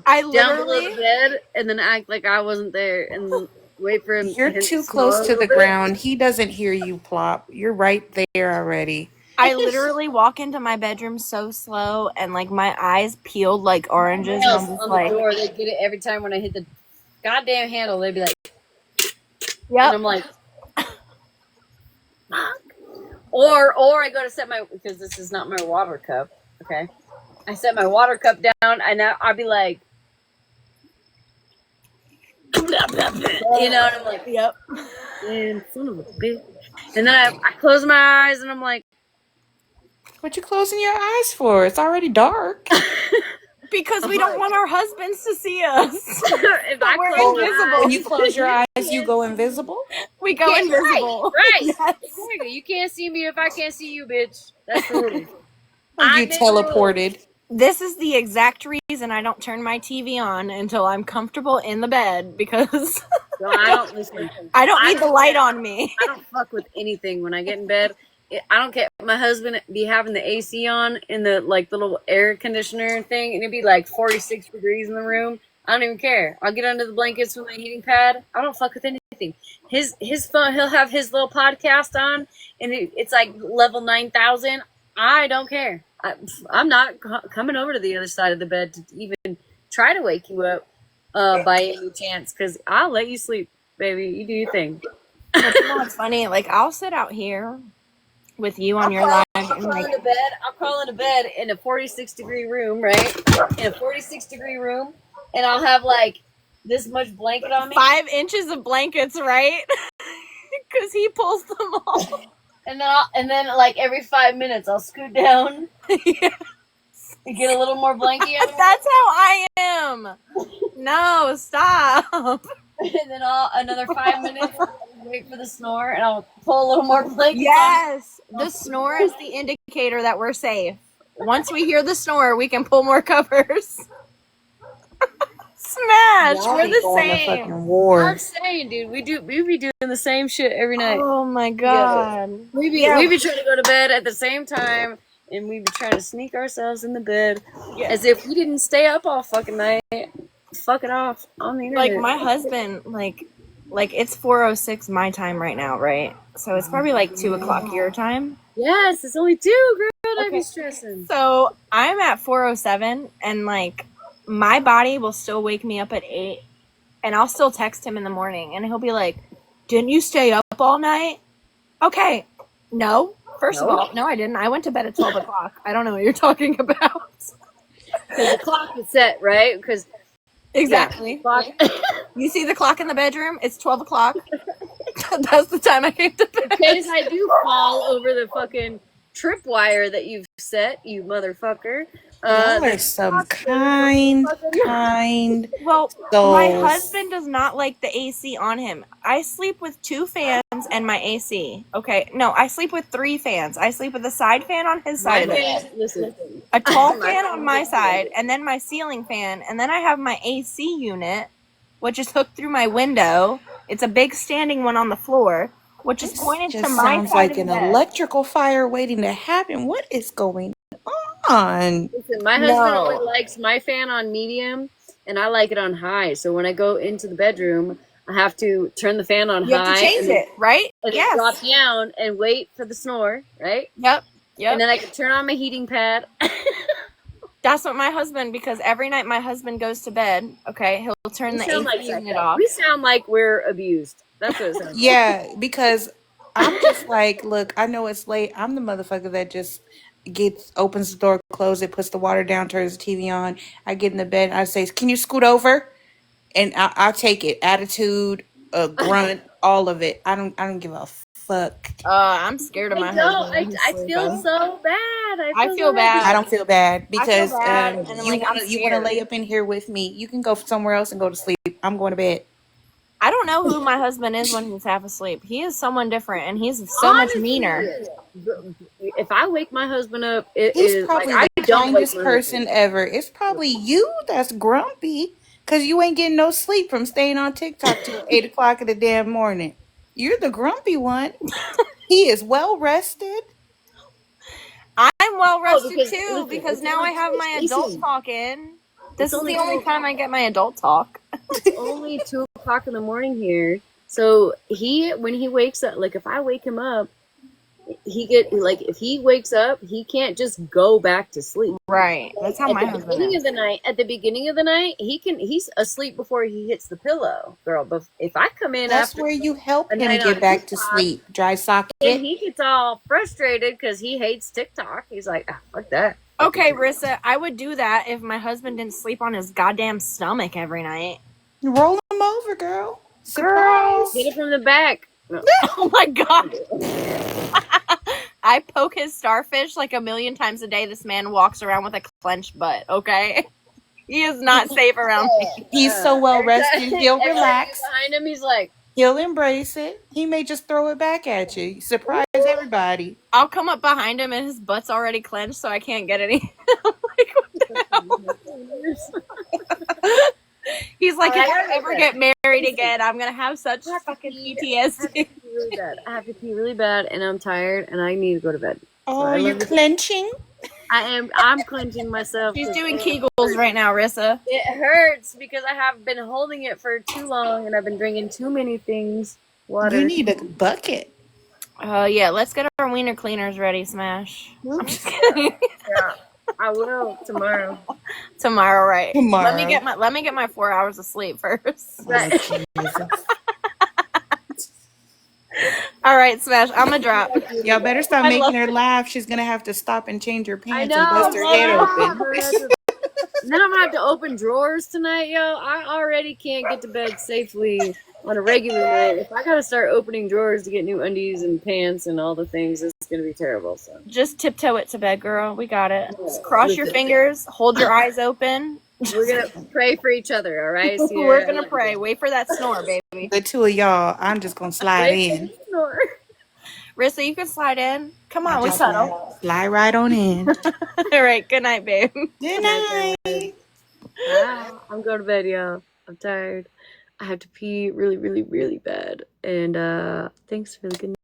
I down below literally, the bed, and then act like I wasn't there, and wait for him You're to too snore close a to little the bit. ground. He doesn't hear you plop. You're right there already. I literally walk into my bedroom so slow, and like my eyes peeled like oranges, and I'm Nails just on like, the door. They get it every time when I hit the goddamn handle. They'd be like, and yep. I'm like, fuck. Or I go to set my, because this is not my water cup. Okay, I set my water cup down, and I'll be like, you know, and I'm like, Yep. man, son of a bitch. And then I close my eyes, and I'm like, What you closing your eyes for? It's already dark. Because we don't want our husbands to see us. if I We're close my invisible. When you close your eyes, you go invisible? We go invisible. Right. Yes. Exactly. You can't see me if I can't see you, bitch. That's the rule. Like I you made the rules. teleported. This is the exact reason I don't turn my TV on until I'm comfortable in the bed, because No, I don't listen. I don't need the light on me. I don't fuck with anything when I get in bed. I don't care. My husband be having the AC on in the like little air conditioner thing, and it'd be like 46 degrees in the room. I don't even care. I'll get under the blankets with my heating pad. I don't fuck with anything. His phone, he'll have his little podcast on, and it's like level 9,000. I don't care. I'm not coming over to the other side of the bed to even try to wake you up by any chance, because I'll let you sleep, baby. You do your thing. But you know what's funny? Like, I'll sit out here with you on your line, and I'll like, crawl into bed in a 46-degree room, right? In a 46-degree room, and I'll have like this much blanket on me, 5 inches of blankets, right? Because he pulls them all. and then like every 5 minutes I'll scoot down Yes. and get a little more blanket on me, That's how I am. No, stop. and then another 5 minutes. Wait for the snore, and I'll pull a little more blanket. Yes, the snore is the indicator that we're safe. Once we hear the snore, we can pull more covers. Smash, Y'all we're be the going to same. fucking war. I'm saying, dude, we be doing the same shit every night. Oh my god. We be trying to go to bed at the same time, and we be trying to sneak ourselves in the bed as if we didn't stay up all fucking night. Fuck it off on the internet. Like my husband, like it's 4:06 my time right now, right? So it's probably like 2:00 your time. Yes, it's only 2, girl. I'd be stressing. So I'm at 4:07, and like my body will still wake me up at 8, and I'll still text him in the morning, and he'll be like, "Didn't you stay up all night?" Okay, no. First of all, no, I didn't. I went to bed at 12 o'clock. I don't know what you're talking about. Because the clock is set, right? Because Exactly. clock. You see the clock in the bedroom? It's 12 o'clock. That's the time I came to bed. In case I do fall over the fucking tripwire that you've set, you motherfucker. Y'all are some kind Well, souls. my husband does not like the AC on him. I sleep with 2 fans and my AC. Okay, no, I sleep with 3 fans. I sleep with a side fan on his side of the bed, Listen. a tall fan on my side, and then my ceiling fan, and then I have my AC unit, which is hooked through my window. It's a big standing one on the floor, which is pointed Just to my sounds side like of the an bed. electrical fire waiting to happen. What is going on? Listen, my husband only likes my fan on medium, and I like it on high. So when I go into the bedroom, I have to turn the fan on You high. have to change it, right? And then drop down and wait for the snore, right? Yep. And then I can turn on my heating pad. That's what my husband, because every night my husband goes to bed, okay, he'll turn the AC unit off. We sound like we're abused. That's what it sounds like. Yeah, because I'm just like, look, I know it's late. I'm the motherfucker that just opens the door, closes it, puts the water down, turns the TV on. I get in the bed, I say, "Can you scoot over?" And I'll take it. Attitude, grunt, all of it. I don't give a fuck. I'm scared of my husband. I feel so bad. I feel bad. I don't feel bad I feel because bad, and then, you like, I'm wanna scared. lay up in here with me. You can go somewhere else and go to sleep. I'm going to bed. I don't know who my husband is when he's half asleep. He is someone different, and he's so much meaner. If I wake my husband up, it He's is like probably I the don't wake kindest my person husband up. ever. It's probably you that's grumpy because you ain't getting no sleep from staying on TikTok till 8 o'clock in the damn morning. You're the grumpy one. He is well rested. I'm well Oh, rested because too listen, because now I have my adult listen, talk in. it's This is only the only time I get my adult talk. it's only 2 o'clock in the morning here. So when he wakes up, like if I wake him up, if he wakes up, he can't just go back to sleep. Right. That's how my husband is. At the beginning of the night, he's asleep before he hits the pillow, girl. But if I come in That's after where you help a him night on get back to TikTok, sleep. Dry socket. and he gets all frustrated because he hates TikTok. He's like, fuck that. Okay, Rissa, I would do that if my husband didn't sleep on his goddamn stomach every night. Roll him over, girl. Girl. Get Surprise. it from the back. No. Oh my god. I poke his starfish like a million times a day. This man walks around with a clenched butt, okay? He is not safe around me. He's so well rested. He'll Every time I get relax. behind him, he's like, He'll embrace it. He may just throw it back at you. Surprise everybody. I'll come up behind him and his butt's already clenched, so I can't get any. I'm like, what the hell? He's like, if I ever get married again, I'm gonna have such fucking PTSD. I have to pee really bad, and I'm tired, and I need to go to bed. Oh, you're clenching? I'm clenching myself. She's doing Kegels right now, Rissa. It hurts because I have been holding it for too long, and I've been drinking too many things. Water. You need a bucket. Yeah, let's get our wiener cleaners ready, Smash. I'm just kidding. Yeah, I will tomorrow. Tomorrow, right? Tomorrow. Let me get my 4 hours of sleep first. Right. All right, Smash. I'm gonna drop. Y'all better stop I making love her laugh. She's gonna have to stop and change her I pants know. and bust her head open. Then I'm gonna have to open drawers tonight, yo. I already can't get to bed safely on a regular night. If I gotta start opening drawers to get new undies and pants and all the things, it's gonna be terrible. So Just tiptoe it to bed, girl. We got it. Just cross your fingers, hold your eyes open. we're gonna pray for each other, all right? Sierra? We're gonna pray. Wait for that snore, baby. The two of y'all, I'm just gonna slide in. Snore. Rissa, you can slide in. Come on, we cuddle. Slide right on in. All right. Good night, babe. Good night. I'm going to bed, y'all. I'm tired. I have to pee really, really, really bad. And thanks for the good night.